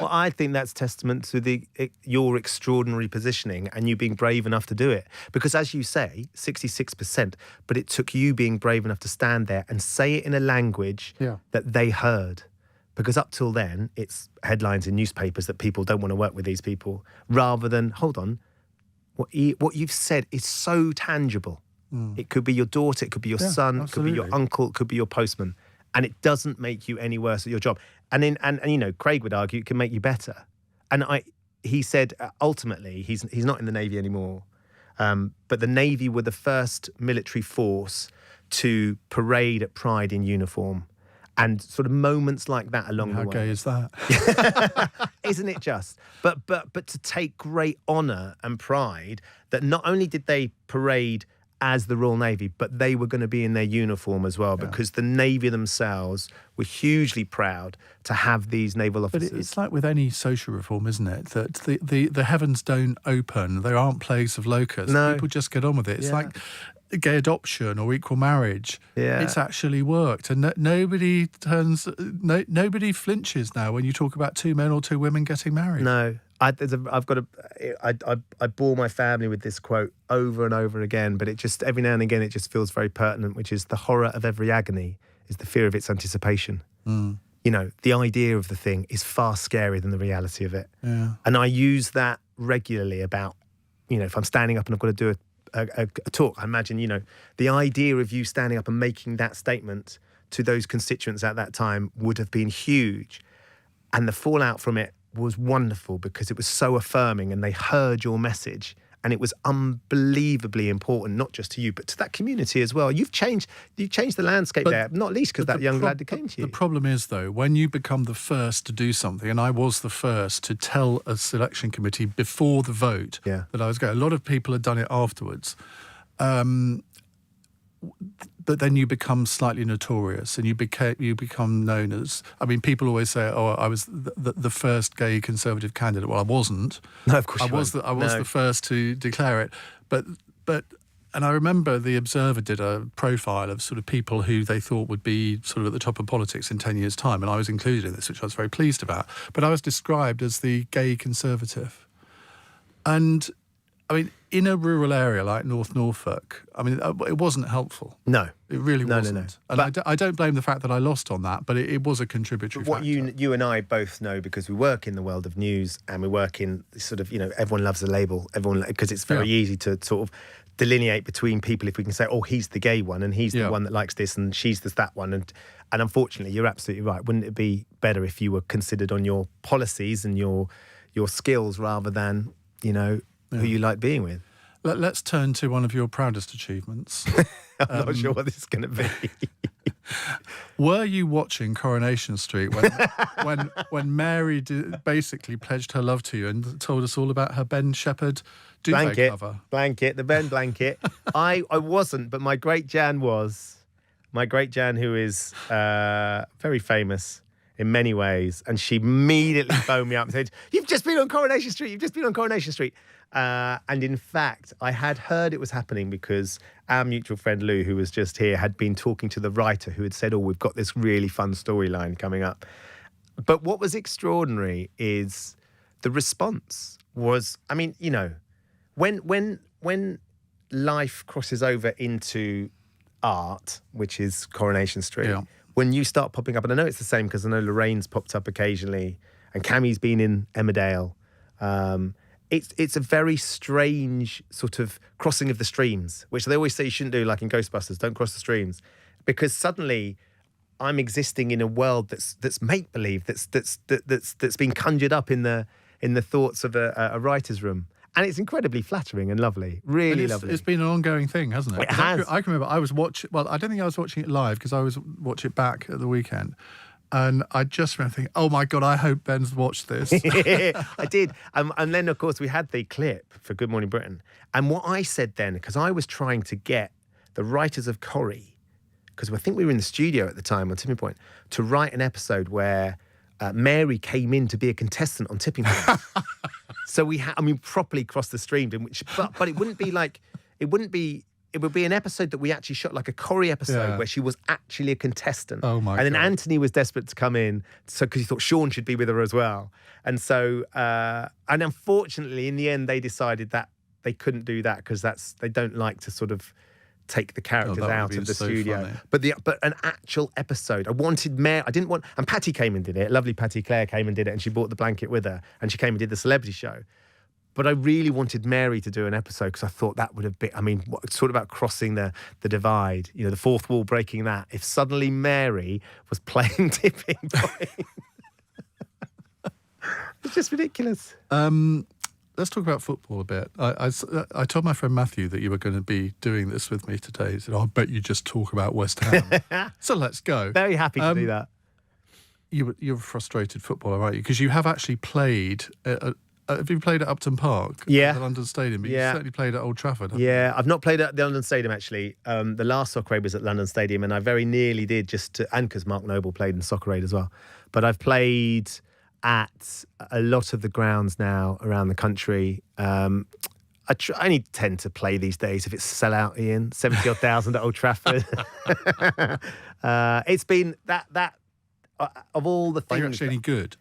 Well, I think that's testament to your extraordinary positioning and you being brave enough to do it. Because as you say, 66%, but it took you being brave enough to stand there and say it in a language that they heard. Because up till then, it's headlines in newspapers that people don't want to work with these people, rather than, hold on, what you've said is so tangible. It could be your daughter, it could be your son, it could be your uncle, it could be your postman. And it doesn't make you any worse at your job. And you know, Craig would argue it can make you better. And he said ultimately he's not in the Navy anymore, but the Navy were the first military force to parade at Pride in uniform, and sort of moments like that along the way. How gay is that? Isn't it just? But to take great honour and pride that not only did they parade as the Royal Navy, but they were going to be in their uniform as well, because the Navy themselves were hugely proud to have these naval officers. But it's like with any social reform, isn't it? That the heavens don't open. There aren't plagues of locusts. No. People just get on with it. It's like gay adoption or equal marriage. Yeah. It's actually worked. And nobody flinches now when you talk about 2 men or 2 women getting married. No. I bore my family with this quote over and over again, but it just, every now and again, it just feels very pertinent, which is the horror of every agony is the fear of its anticipation. You know, the idea of the thing is far scarier than the reality of it. Yeah. And I use that regularly about, you know, if I'm standing up and I've got to do a talk, I imagine, you know, the idea of you standing up and making that statement to those constituents at that time would have been huge. And the fallout from it was wonderful because it was so affirming and they heard your message, and it was unbelievably important, not just to you, but to that community as well. You've changed the landscape there, not least because that young lad that came to you. The problem is, though, when you become the first to do something, and I was the first to tell a selection committee before the vote that I was going, a lot of people had done it afterwards. but then you become slightly notorious, and you become known as. I mean, people always say, "Oh, I was the first gay Conservative candidate." Well, I wasn't. No, of course I was. I was the first to declare it, but. And I remember the Observer did a profile of sort of people who they thought would be sort of at the top of politics in 10 years' time, and I was included in this, which I was very pleased about. But I was described as the gay Conservative. And, I mean, in a rural area like North Norfolk, I mean, it wasn't helpful. No. It really wasn't. No. And I don't blame the fact that I lost on that, but it was a contributory factor. What you and I both know, because we work in the world of news and we work in sort of, everyone loves a label, because it's very easy to sort of delineate between people if we can say, oh, he's the gay one and he's the one that likes this and she's that one. And unfortunately, you're absolutely right. Wouldn't it be better if you were considered on your policies and your skills rather than, who you like being with? Let's turn to one of your proudest achievements. I'm not sure what this is going to be. Were you watching Coronation Street when Mary basically pledged her love to you and told us all about her Ben Shephard duvet cover? The Ben blanket. I wasn't, but my great Jan was. My great Jan, who is very famous in many ways, and she immediately phoned me up and said, "You've just been on Coronation Street. You've just been on Coronation Street." And in fact, I had heard it was happening because our mutual friend Lou, who was just here, had been talking to the writer who had said, "Oh, we've got this really fun storyline coming up." But what was extraordinary is the response was, I mean, when life crosses over into art, which is Coronation Street, when you start popping up, and I know it's the same because I know Lorraine's popped up occasionally, and Cammie's been in Emmerdale. It's a very strange sort of crossing of the streams, which they always say you shouldn't do, like in Ghostbusters, don't cross the streams, because suddenly I'm existing in a world that's make believe, that's been conjured up in the thoughts of a writer's room. And it's incredibly flattering and lovely, really lovely. It's been an ongoing thing, hasn't it? It has. I can remember I was watching. Well, I don't think I was watching it live because I was watching it back at the weekend. And I just remember thinking, oh my God, I hope Ben's watched this. I did. And then, of course, we had the clip for Good Morning Britain. And what I said then, because I was trying to get the writers of Corrie, because I think we were in the studio at the time on Tipping Point, to write an episode where Mary came in to be a contestant on Tipping Point. So we properly crossed the streams, but it wouldn't be like, it would be an episode that we actually shot, like a Corrie episode where she was actually a contestant. Oh my And then God. Anthony was desperate to come in, because he thought Sean should be with her as well. And so, and unfortunately, in the end, they decided that they couldn't do that because they don't like to sort of take the characters out of the studio. Funny. But an actual episode. I wanted Mary. I didn't want, and Patty came and did it. Lovely Patty Clare came and did it, and she brought the blanket with her, and she came and did the celebrity show. But I really wanted Mary to do an episode because I thought that would have been, it's sort of about crossing the divide, the fourth wall, breaking that. If suddenly Mary was playing Tipping Point. It's just ridiculous. Let's talk about football a bit. I told my friend Matthew that you were going to be doing this with me today. He said, I bet you just talk about West Ham. So let's go. Very happy to do that. You're a frustrated footballer, aren't you? Because you have actually played... have you played at Upton Park? Yeah. At the London Stadium? But you certainly played at Old Trafford, haven't you? Yeah, I've not played at the London Stadium, actually. The last Soccer Aid was at London Stadium, and I very nearly did and because Mark Noble played in Soccer Aid as well. But I've played at a lot of the grounds now around the country. I only tend to play these days if it's sellout, Ian. 70,000 at Old Trafford. It's been that of all the things... Are you actually any good?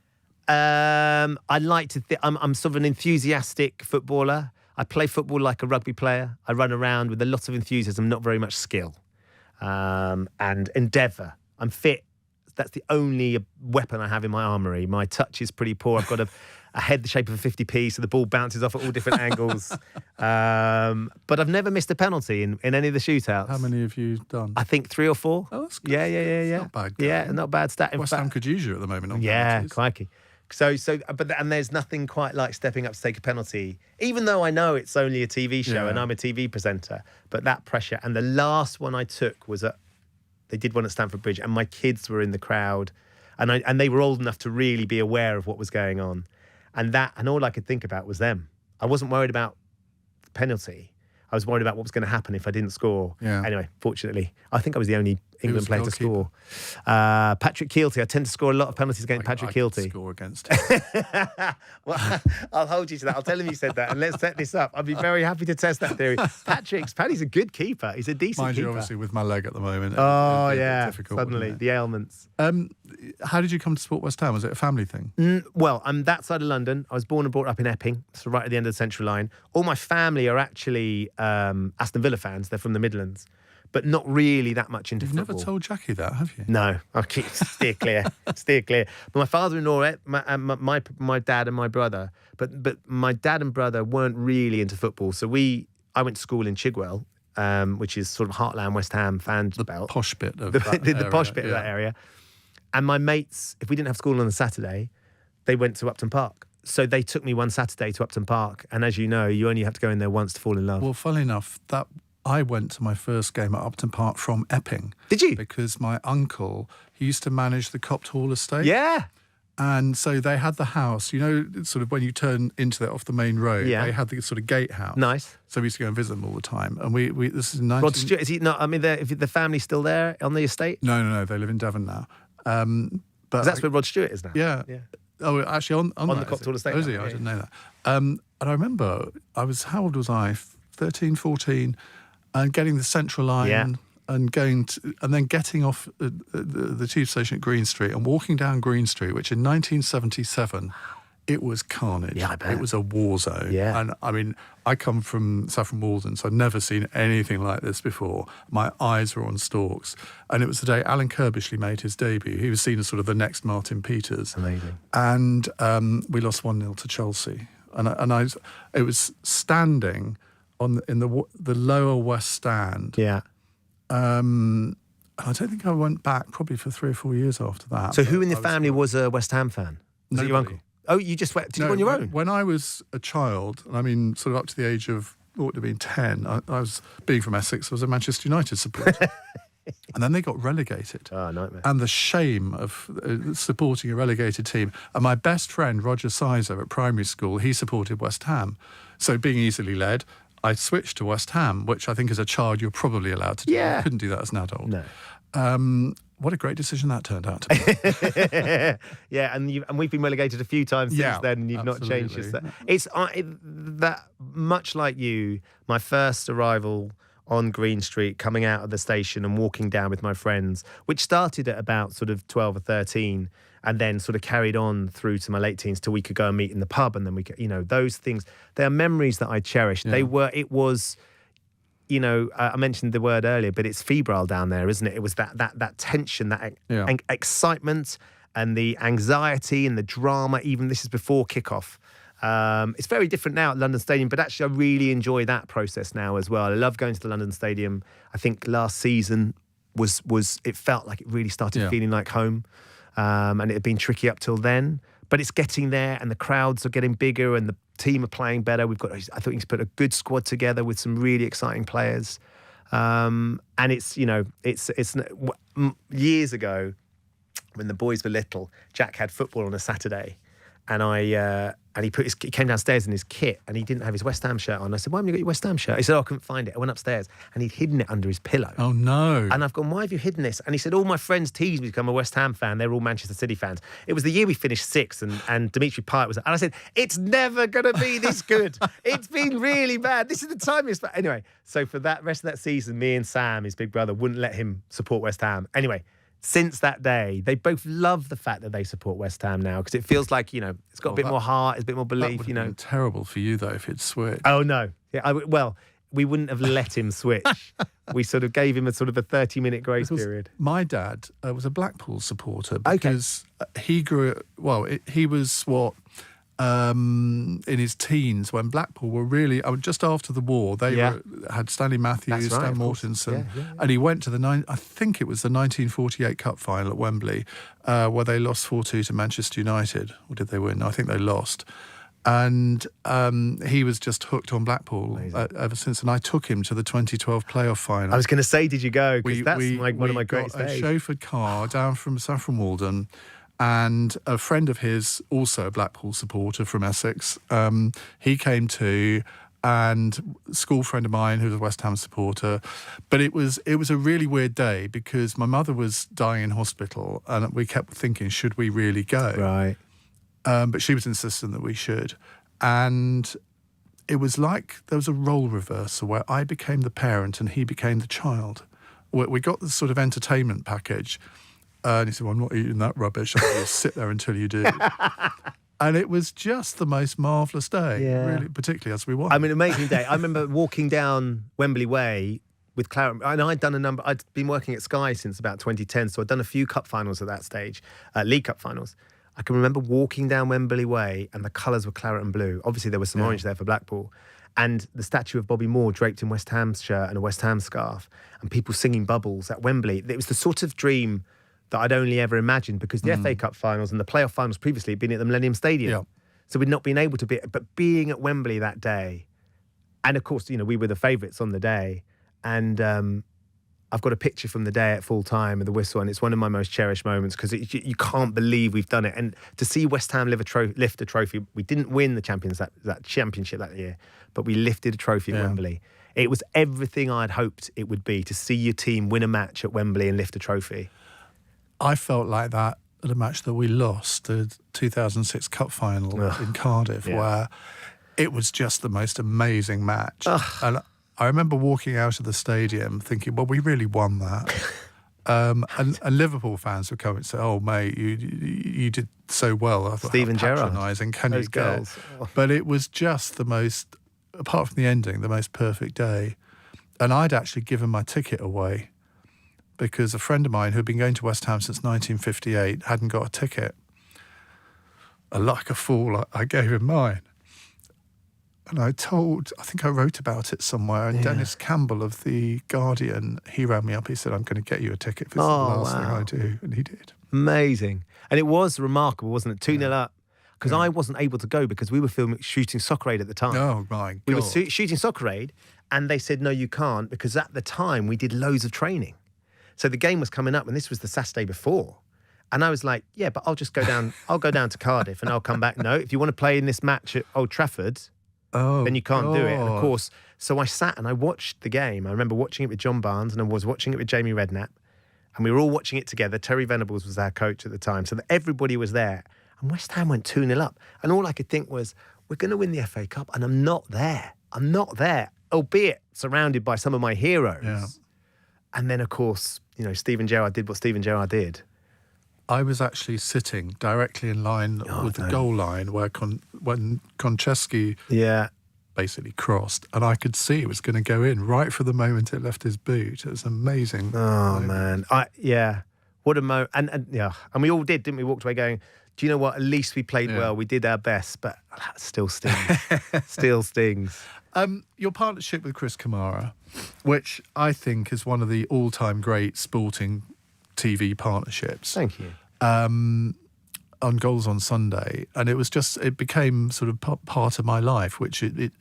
I like to think I'm sort of an enthusiastic footballer. I play football like a rugby player. I run around with a lot of enthusiasm, not very much skill, and endeavour. I'm fit. That's the only weapon I have in my armoury. My touch is pretty poor. I've got a head the shape of a 50p, so the ball bounces off at all different angles. But I've never missed a penalty in any of the shootouts. How many have you done? I think 3 or 4. Oh, that's good. Yeah. Not bad. Yeah, not bad stat. In West fact, Ham could use you at the moment on yeah, penalties. crikey. And there's nothing quite like stepping up to take a penalty, even though I know it's only a TV show and I'm a TV presenter. But that pressure, and the last one I took was they did one at Stamford Bridge, and my kids were in the crowd, and they were old enough to really be aware of what was going on, and all I could think about was them. I wasn't worried about the penalty. I was worried about what was going to happen if I didn't score. Yeah. Anyway, fortunately, I think I was the only England player to goalkeeper. score. Patrick Keelty. I tend to score a lot of penalties against Patrick I could Keelty. score against him. Well, I'll hold you to that. I'll tell him you said that, and let's set this up. I'd be very happy to test that theory. Paddy's a good keeper. He's a decent Mind keeper. you, obviously, with my leg at the moment. Oh, it'd be a bit yeah. difficult, Suddenly, wouldn't the ailments. it? How did you come to support West Ham? Was it a family thing? Well, I'm that side of London. I was born and brought up in Epping, so right at the end of the Central Line. All my family are actually Aston Villa fans. They're from the Midlands, but not really that much into You've football. never told Jackie that, have you? No, I keep steer clear, steer clear. But my father-in-law, my dad and my brother, but my dad and brother weren't really into football. So I went to school in Chigwell, which is sort of heartland West Ham fan belt, Posh bit of the that posh bit of yeah. that area. And my mates, if we didn't have school on a Saturday, they went to Upton Park. So they took me one Saturday to Upton Park, and as you know, you only have to go in there once to fall in love. Well, funnily enough, that I went to my first game at Upton Park from Epping. Did you? Because my uncle, he used to manage the Copt Hall estate. Yeah. And so they had the house, you know, sort of when you turn into that off the main road, Yeah. they had the sort of gatehouse. Nice. So we used to go and visit them all the time. And we this is in Rod Stewart, is he not? I mean, if the family's still there on the estate? No, they live in Devon now. But 'Cause that's where Rod Stewart is now. Yeah. Oh, actually on the that, Copt Hall estate Oh, is now, he? I yeah, didn't know that. And I remember how old was I? 13, 14, and getting the Central Line Yeah. and then getting off the tube station at Green Street and walking down Green Street, which in 1977, it was carnage. Yeah, I bet. It was a war zone. Yeah. And I mean, I come from Saffron Walden, so I'd never seen anything like this before. My eyes were on stalks. And it was the day Alan Kirbishley made his debut. He was seen as sort of the next Martin Peters. Amazing. And we lost 1-0 to Chelsea. It was standing in the lower west stand. Yeah. I don't think I went back probably for 3 or 4 years after that. So who in the I family was a West Ham fan? Was it your Nobody. uncle? Oh, you just went. Did you go on your own? When I was a child, and I mean, sort of up to the age of what would have been 10, I was, being from Essex, I was a Manchester United supporter. And then they got relegated. Oh, nightmare. And the shame of supporting a relegated team. And my best friend, Roger Sizer, at primary school, he supported West Ham. So being easily led, I switched to West Ham, which I think as a child you're probably allowed to do. Yeah. I couldn't do that as an adult. No. What a great decision that turned out to be. Yeah, and we've been relegated a few times since Yeah, then, and you've not changed It's that much like you. My first arrival on Green Street, coming out of the station and walking down with my friends, which started at about sort of 12 or 13, and then sort of carried on through to my late teens till we could go and meet in the pub, and then we could, those things. They are memories that I cherish. Yeah. It was. I mentioned the word earlier, but it's febrile down there, isn't it? It was that tension, that excitement and the anxiety and the drama. Even this is before kickoff. It's very different now at London Stadium, but actually I really enjoy that process now as well. I love going to the London Stadium. I think last season it felt like it really started feeling like home, and it had been tricky up till then. But it's getting there, and the crowds are getting bigger, and the team are playing better. I think he's put a good squad together with some really exciting players. And it's years ago when the boys were little, Jack had football on a Saturday, and he came downstairs in his kit, and he didn't have his West Ham shirt on. I said, "Why haven't you got your West Ham shirt?" He said, "Oh, I couldn't find it." I went upstairs, and he'd hidden it under his pillow. Oh, no. And I've gone, "Why have you hidden this?" And he said, "All my friends teased me to become a West Ham fan. They're all Manchester City fans." It was the year we finished sixth, and Dimitri Payet was. And I said, "It's never going to be this good. It's been really bad. This is the time it's." Anyway, so for that rest of that season, me and Sam, his big brother, wouldn't let him support West Ham. Anyway, since that day, they both love the fact that they support West Ham now, because it feels like, it's got a bit more heart, it's a bit more belief, That would have been terrible for you, though, if he'd switched. Oh, no. Yeah, we wouldn't have let him switch. We sort of gave him a 30-minute grace period. My dad was a Blackpool supporter because he grew he was in his teens when Blackpool were really, just after the war, they had Stanley Matthews, That's right, Stan of course. Mortensen, Yeah. and he went to I think it was the 1948 Cup final at Wembley, where they lost 4-2 to Manchester United. Or did they win? I think they lost. And he was just hooked on Blackpool ever since. And I took him to the 2012 playoff final. I was going to say, did you go? Because that's one of my greatest got days. a chauffeured car down from Saffron Walden, and a friend of his, also a Blackpool supporter from Essex, he came too, and a school friend of mine who was a West Ham supporter. But it was a really weird day because my mother was dying in hospital, and we kept thinking, should we really go? Right. But she was insistent that we should. And it was like there was a role reversal where I became the parent and he became the child. We got this sort of entertainment package. And he said, well, I'm not eating that rubbish. I'll just sit there until you do. And it was just the most marvellous day, really, particularly as we won. I mean, amazing day. I remember walking down Wembley Way with Claret, and I'd been working at Sky since about 2010, so I'd done a few cup finals at that stage, League Cup finals. I can remember walking down Wembley Way and the colours were claret and blue. Obviously, there was some orange there for Blackpool. And the statue of Bobby Moore draped in West Ham's shirt and a West Ham scarf, and people singing Bubbles at Wembley. It was the sort of dream that I'd only ever imagined, because the FA Cup finals and the playoff finals previously had been at the Millennium Stadium. Yeah. So we'd not been able to be, but being at Wembley that day, and of course, we were the favourites on the day, and I've got a picture from the day at full time of the whistle, and it's one of my most cherished moments because you can't believe we've done it. And to see West Ham lift a trophy, we didn't win the that championship that year, but we lifted a trophy at Wembley. It was everything I'd hoped it would be, to see your team win a match at Wembley and lift a trophy. I felt like that at a match that we lost, the 2006 Cup final in Cardiff, where it was just the most amazing match. And I remember walking out of the stadium thinking, well, we really won that. And Liverpool fans would come and say, oh, mate, you did so well. I thought, Steven Gerrard. Patronising can Those you get? goals. But it was just the most, apart from the ending, the most perfect day. And I'd actually given my ticket away, because a friend of mine who'd been going to West Ham since 1958 hadn't got a ticket. And like a fool, I gave him mine. And I think I wrote about it somewhere, and Dennis Campbell of The Guardian, he rang me up, he said, I'm going to get you a ticket if it's the last thing I do. And he did. Amazing. And it was remarkable, wasn't it? 2-0 up. Because I wasn't able to go because we were shooting Soccer Aid at the time. Oh, my God. We were shooting Soccer Aid, and they said, no, you can't, because at the time we did loads of training. So the game was coming up, and this was the Saturday before. And I was like, yeah, but I'll just go down. I'll go down to Cardiff and I'll come back. No, if you want to play in this match at Old Trafford, then you can't do it. And of course, so I sat and I watched the game. I remember watching it with John Barnes, and I was watching it with Jamie Redknapp. And we were all watching it together. Terry Venables was our coach at the time. So that everybody was there. And West Ham went 2-0 up. And all I could think was, we're going to win the FA Cup. And I'm not there. I'm not there, albeit surrounded by some of my heroes. Yeah. And then, of course, Steven Gerrard did what Steven Gerrard did. I was actually sitting directly in line with the goal line when Konchesky basically crossed, and I could see it was going to go in right from the moment it left his boot. It was amazing. Oh, man. What a moment. And we all did, didn't we? Walked away going, do you know what? At least we played well. We did our best, but that still stings. Still stings. Your partnership with Chris Kamara, which I think is one of the all-time great sporting TV partnerships. Thank you. On Goals on Sunday, and it became sort of part of my life, which I mean,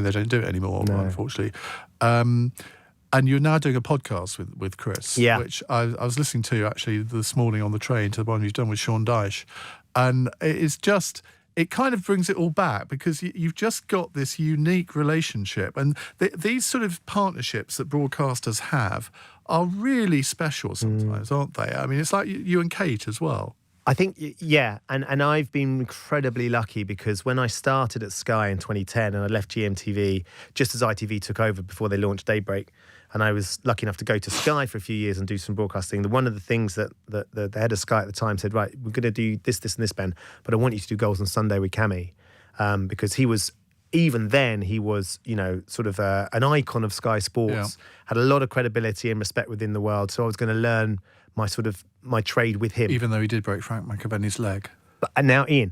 they don't do it anymore, unfortunately. And you're now doing a podcast with Chris, which I was listening to actually this morning on the train to the one you've done with Sean Dyche, and it kind of brings it all back, because you've just got this unique relationship, and these sort of partnerships that broadcasters have are really special sometimes, aren't they? I mean, it's like you and Kate as well. I think, and I've been incredibly lucky, because when I started at Sky in 2010 and I left GMTV just as ITV took over before they launched Daybreak, and I was lucky enough to go to Sky for a few years and do some broadcasting. One of the things that the head of Sky at the time said, right, we're going to do this, and this, Ben, but I want you to do Goals on Sunday with Cammy, because he was, even then, he was, sort of an icon of Sky Sports, had a lot of credibility and respect within the world. So I was going to learn my trade with him. Even though he did break Frank McAvenny's leg. And now, Iain,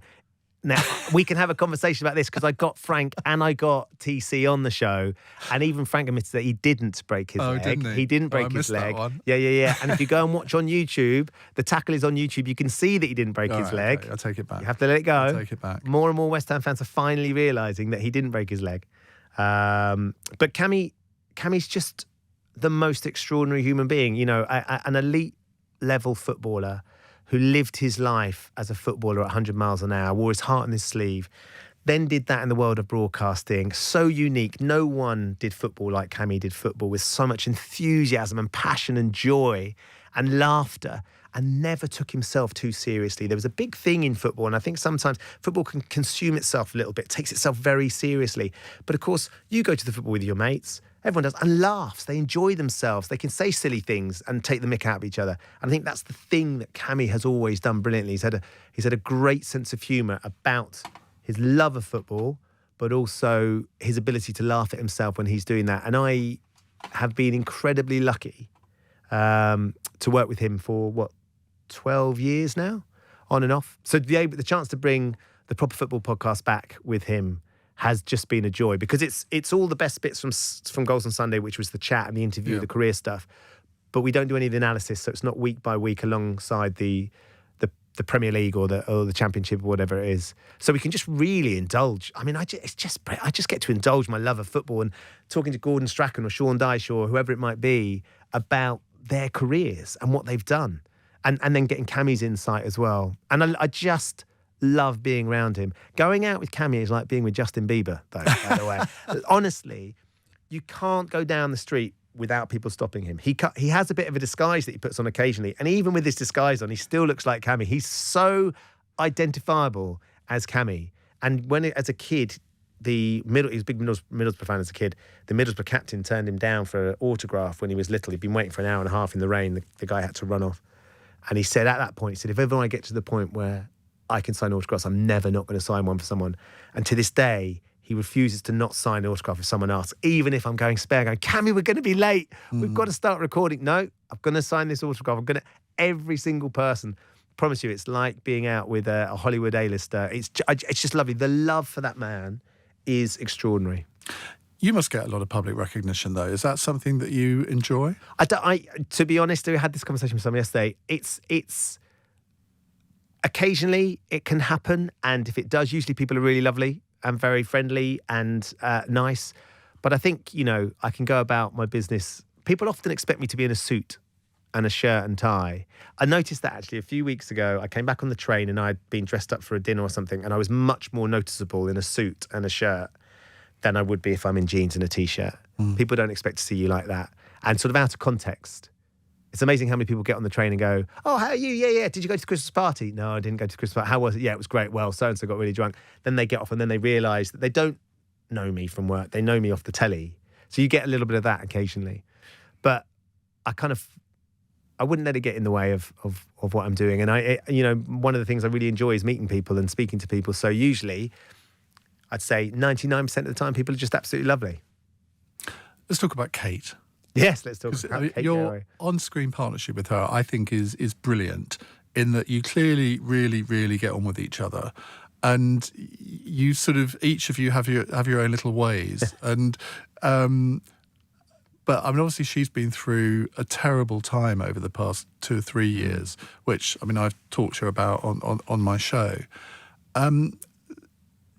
we can have a conversation about this, because I got Frank and I got TC on the show, and even Frank admitted that he didn't break his leg. Didn't he? He didn't break his leg. That one. Yeah. And if you go and watch on YouTube, the tackle is on YouTube, you can see that he didn't break his leg. Okay, I'll take it back. You have to let it go. I'll take it back. More and more West Ham fans are finally realising that he didn't break his leg. But Cammy's just the most extraordinary human being, an elite level footballer who lived his life as a footballer at 100 miles an hour, wore his heart on his sleeve. then did that in the world of broadcasting. So unique. No one did football like Cammy did football, with so much enthusiasm and passion and joy and laughter, and never took himself too seriously. There was a big thing in football, and I think sometimes football can consume itself a little bit, takes itself very seriously. But of course, you go to the football with your mates, everyone does, and laughs. They enjoy themselves. They can say silly things and take the mick out of each other. And I think that's the thing that Cammy has always done brilliantly. He's had a great sense of humour about his love of football, but also his ability to laugh at himself when he's doing that. And I have been incredibly lucky to work with him for, 12 years now, on and off. So the chance to bring the Proper Football podcast back with him has just been a joy, because it's all the best bits from Goals on Sunday, which was the chat and the interview, the career stuff. But we don't do any of the analysis, so it's not week by week alongside the Premier League or the Championship or whatever it is. So we can just really indulge. I mean, I just get to indulge my love of football and talking to Gordon Strachan or Sean Dyche or whoever it might be about their careers and what they've done, and then getting Cammy's insight as well. And I just love being around him. Going out with Cammy is like being with Justin Bieber, though, by the way. Honestly, you can't go down the street without people stopping him. He has a bit of a disguise that he puts on occasionally, and even with this disguise on, he still looks like Cammy. He's so identifiable as Cammy. And as a kid, he was a big Middlesbrough fan as a kid. The Middlesbrough captain turned him down for an autograph when he was little. He'd been waiting for an hour and a half in the rain. The guy had to run off. And he said at that point, he said, if ever I get to the point where I can sign autographs, I'm never not going to sign one for someone. And to this day, he refuses to not sign an autograph if someone asks, even if I'm going spare, going, Cammy, we're going to be late. We've got to start recording. No, I'm going to sign this autograph. Every single person. Promise you, it's like being out with a Hollywood A-lister. It's just lovely. The love for that man is extraordinary. You must get a lot of public recognition, though. Is that something that you enjoy? To be honest, I had this conversation with someone yesterday. It's occasionally it can happen, and if it does, usually people are really lovely and very friendly and nice. But I think, I can go about my business. People often expect me to be in a suit and a shirt and tie. I noticed that actually a few weeks ago. I came back on the train and I'd been dressed up for a dinner or something, and I was much more noticeable in a suit and a shirt than I would be if I'm in jeans and a T-shirt. People don't expect to see you like that. And sort of out of context, it's amazing how many people get on the train and go, oh, how are you? Yeah. Did you go to the Christmas party? No, I didn't go to the Christmas party. How was it? Yeah, it was great. Well, so-and-so got really drunk. Then they get off and then they realise that they don't know me from work. They know me off the telly. So you get a little bit of that occasionally. But I wouldn't let it get in the way of what I'm doing. And one of the things I really enjoy is meeting people and speaking to people. So usually, I'd say 99% of the time, people are just absolutely lovely. Let's talk about Kate. Yes, let's talk about Kate. Your on-screen partnership with her, I think, is brilliant in that you clearly really, really get on with each other. And you sort of, each of you have your own little ways. And but I mean, obviously she's been through a terrible time over the past 2 or 3 years, which, I mean, I've talked to her about on my show.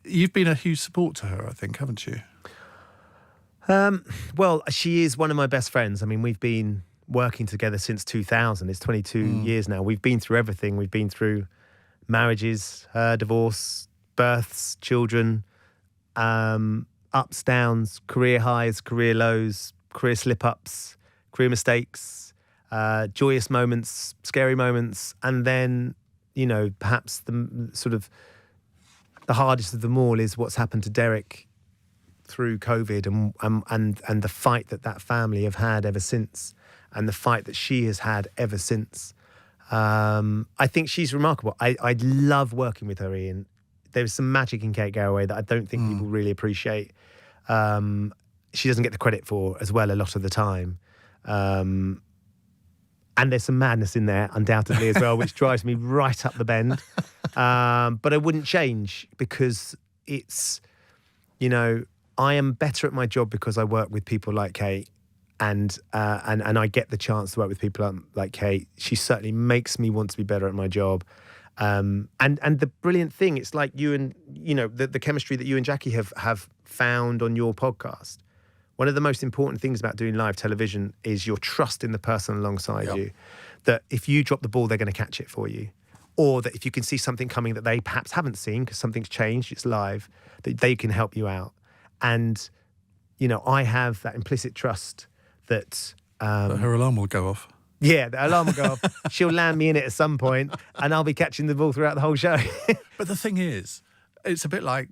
You've been a huge support to her, I think, haven't you? Well, she is one of my best friends. I mean, we've been working together since 2000. It's 22 years now. We've been through everything. We've been through marriages, divorce, births, children, ups, downs, career highs, career lows, career slip-ups, career mistakes, joyous moments, scary moments, and then, perhaps the sort of the hardest of them all is what's happened to Derek through COVID and the fight that family have had ever since, and the fight that she has had ever since. I think she's remarkable. I love working with her, Iain. There's some magic in Kate Garraway that I don't think people really appreciate. She doesn't get the credit for as well a lot of the time. And there's some madness in there, undoubtedly, as well, which drives me right up the bend. But I wouldn't change, because it's, I am better at my job because I work with people like Kate, and I get the chance to work with people like Kate. She certainly makes me want to be better at my job. And the brilliant thing, it's like you and, the chemistry that you and Jackie have found on your podcast. One of the most important things about doing live television is your trust in the person alongside you. That if you drop the ball, they're going to catch it for you. or that if you can see something coming that they perhaps haven't seen because something's changed, it's live, that they can help you out. And, you know, I have that implicit trust that... her alarm will go off. Yeah, the alarm will go off. She'll land me in it at some point, and I'll be catching the ball throughout the whole show. But the thing is, it's a bit like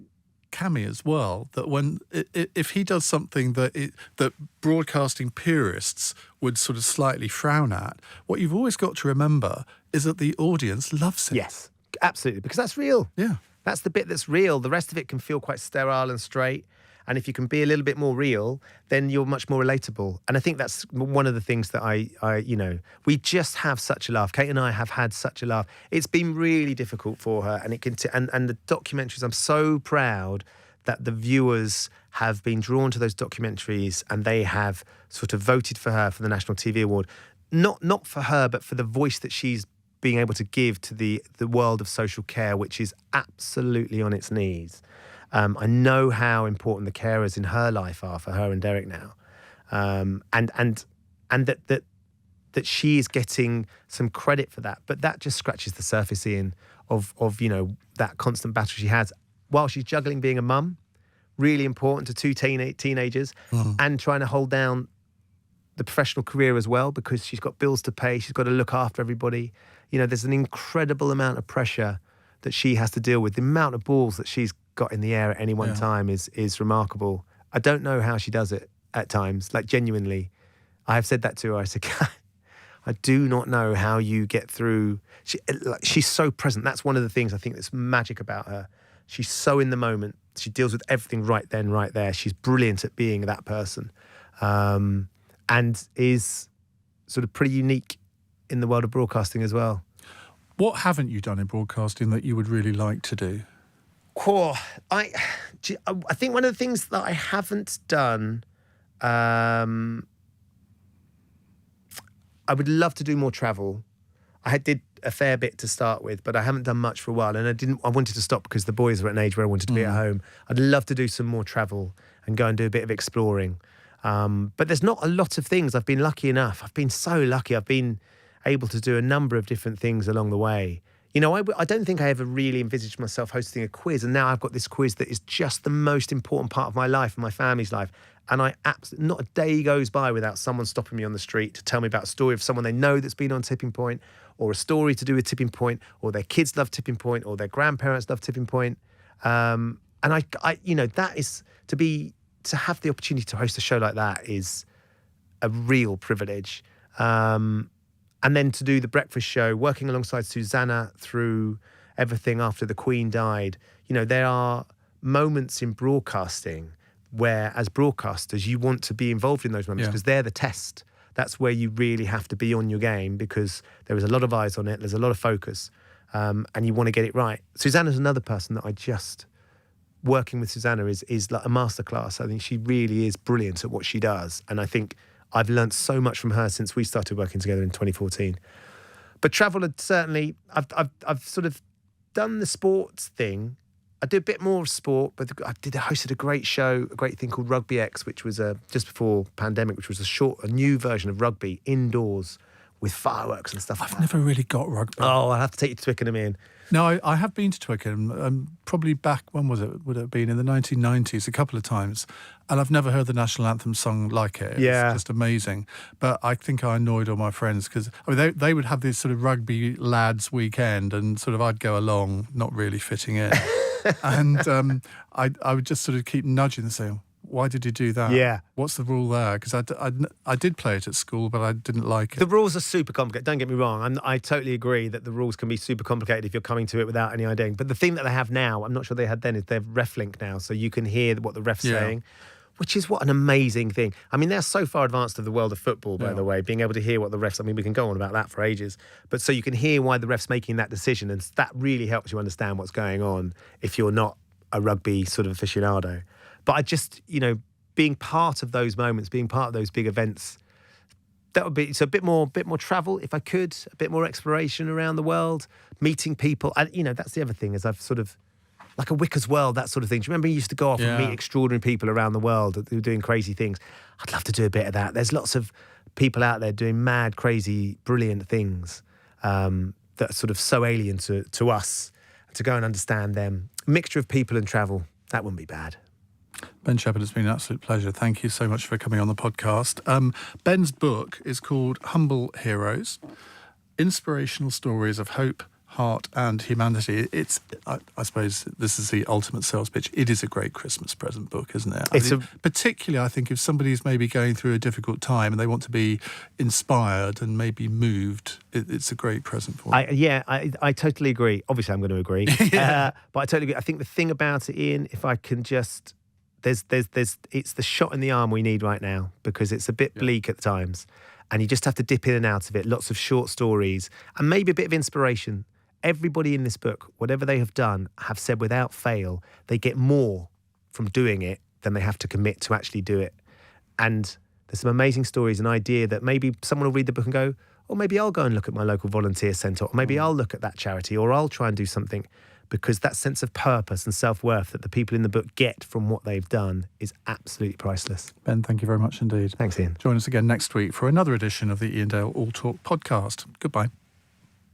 Cammy as well, that when if he does something that broadcasting purists would sort of slightly frown at, what you've always got to remember is that the audience loves it. Yes, absolutely, because that's real. Yeah. That's the bit that's real. The rest of it can feel quite sterile and straight. And if you can be a little bit more real, then you're much more relatable. And I think that's one of the things that I you know, we just have such a laugh. Kate and I have had such a laugh. It's been really difficult for her, and and the documentaries. I'm so proud that the viewers have been drawn to those documentaries, and they have sort of voted for her for the National TV Award. Not for her, but for the voice that she's being able to give to the world of social care, which is absolutely on its knees. I know how important the carers in her life are for her and Derek now, and that she is getting some credit for that. But that just scratches the surface, Iain, of you know, that constant battle she has while she's juggling being a mum, really important to two teenagers, and trying to hold down the professional career as well, because she's got bills to pay, she's got to look after everybody. You know, there's an incredible amount of pressure that she has to deal with. The amount of balls that she's got in the air at any one time is remarkable. I don't know how she does it at times, like genuinely. I have said that to her. I said, I do not know how you get through. She's so present. That's one of the things I think that's magic about her. She's so in the moment. She deals with everything right then, right there. She's brilliant at being that person, and is sort of pretty unique in the world of broadcasting as well. What haven't you done in broadcasting that you would really like to do? Cool. I think one of the things that I haven't done, I would love to do more travel. I did a fair bit to start with, but I haven't done much for a while, and I wanted to stop because the boys were at an age where I wanted to be at home. I'd love to do some more travel and go and do a bit of exploring. But there's not a lot of things. I've been lucky enough. I've been so lucky. I've been able to do a number of different things along the way. You know, I don't think I ever really envisaged myself hosting a quiz, and now I've got this quiz that is just the most important part of my life and my family's life. And not a day goes by without someone stopping me on the street to tell me about a story of someone they know that's been on Tipping Point, or a story to do with Tipping Point, or their kids love Tipping Point, or their grandparents love Tipping Point. And I you know, that is to have the opportunity to host a show like that is a real privilege. And then to do the breakfast show, working alongside Susanna through everything after the Queen died. You know, there are moments in broadcasting where, as broadcasters, you want to be involved in those moments because they're the test. That's where you really have to be on your game, because there is a lot of eyes on it, there's a lot of focus, and you want to get it right. Susanna's another person that working with Susanna is like a masterclass. I think she really is brilliant at what she does, and I think I've learned so much from her since we started working together in 2014. But travel had certainly, I've sort of done the sports thing. I do a bit more of sport, but I hosted a great show, a great thing called Rugby X, which was just before pandemic, which was a new version of rugby indoors with fireworks and stuff. I've never really got rugby. Oh, I'll have to take you to Twickenham, Iain. No, I have been to Twickenham, probably back, when was it? Would it have been in the 1990s, a couple of times. And I've never heard the national anthem sung like it. It's just amazing. But I think I annoyed all my friends because they would have this sort of rugby lads weekend, and sort of I'd go along, not really fitting in. And I would just sort of keep nudging and saying, why did you do that? Yeah. What's the rule there? Because I did play it at school, but I didn't like it. The rules are super complicated. Don't get me wrong. I totally agree that the rules can be super complicated if you're coming to it without any idea. But the thing that they have now, I'm not sure they had then, is they have ref link now, so you can hear what the ref's saying, which is what an amazing thing. I mean, they're so far advanced of the world of football, by the way, being able to hear what the refs, I mean, we can go on about that for ages, but so you can hear why the ref's making that decision, and that really helps you understand what's going on if you're not a rugby sort of aficionado. But I just, you know, being part of those moments, being part of those big events, that would be, so a bit more travel if I could, a bit more exploration around the world, meeting people. And, you know, that's the other thing, is I've sort of, like a Wicker's World, that sort of thing. Do you remember you used to go off and meet extraordinary people around the world who were doing crazy things? I'd love to do a bit of that. There's lots of people out there doing mad, crazy, brilliant things. that are sort of so alien to us, to go and understand them. A mixture of people and travel, that wouldn't be bad. Ben Shephard, it's been an absolute pleasure. Thank you so much for coming on the podcast. Ben's book is called Humble Heroes, Inspirational Stories of Hope, Heart and Humanity. I suppose this is the ultimate sales pitch. It is a great Christmas present book, isn't it? Particularly, I think, if somebody's maybe going through a difficult time and they want to be inspired and maybe moved, it's a great present for them. I totally agree. Obviously, I'm going to agree. But I totally agree. I think the thing about it, Iain, if I can just... it's the shot in the arm we need right now, because it's a bit bleak at times. And you just have to dip in and out of it. Lots of short stories and maybe a bit of inspiration. Everybody in this book, whatever they have done, have said without fail, they get more from doing it than they have to commit to actually do it. And there's some amazing stories, an idea that maybe someone will read the book and go, or maybe I'll go and look at my local volunteer centre, or maybe I'll look at that charity, or I'll try and do something. Because that sense of purpose and self-worth that the people in the book get from what they've done is absolutely priceless. Ben, thank you very much indeed. Thanks, Iain. Join us again next week for another edition of the Iain Dale All Talk podcast. Goodbye.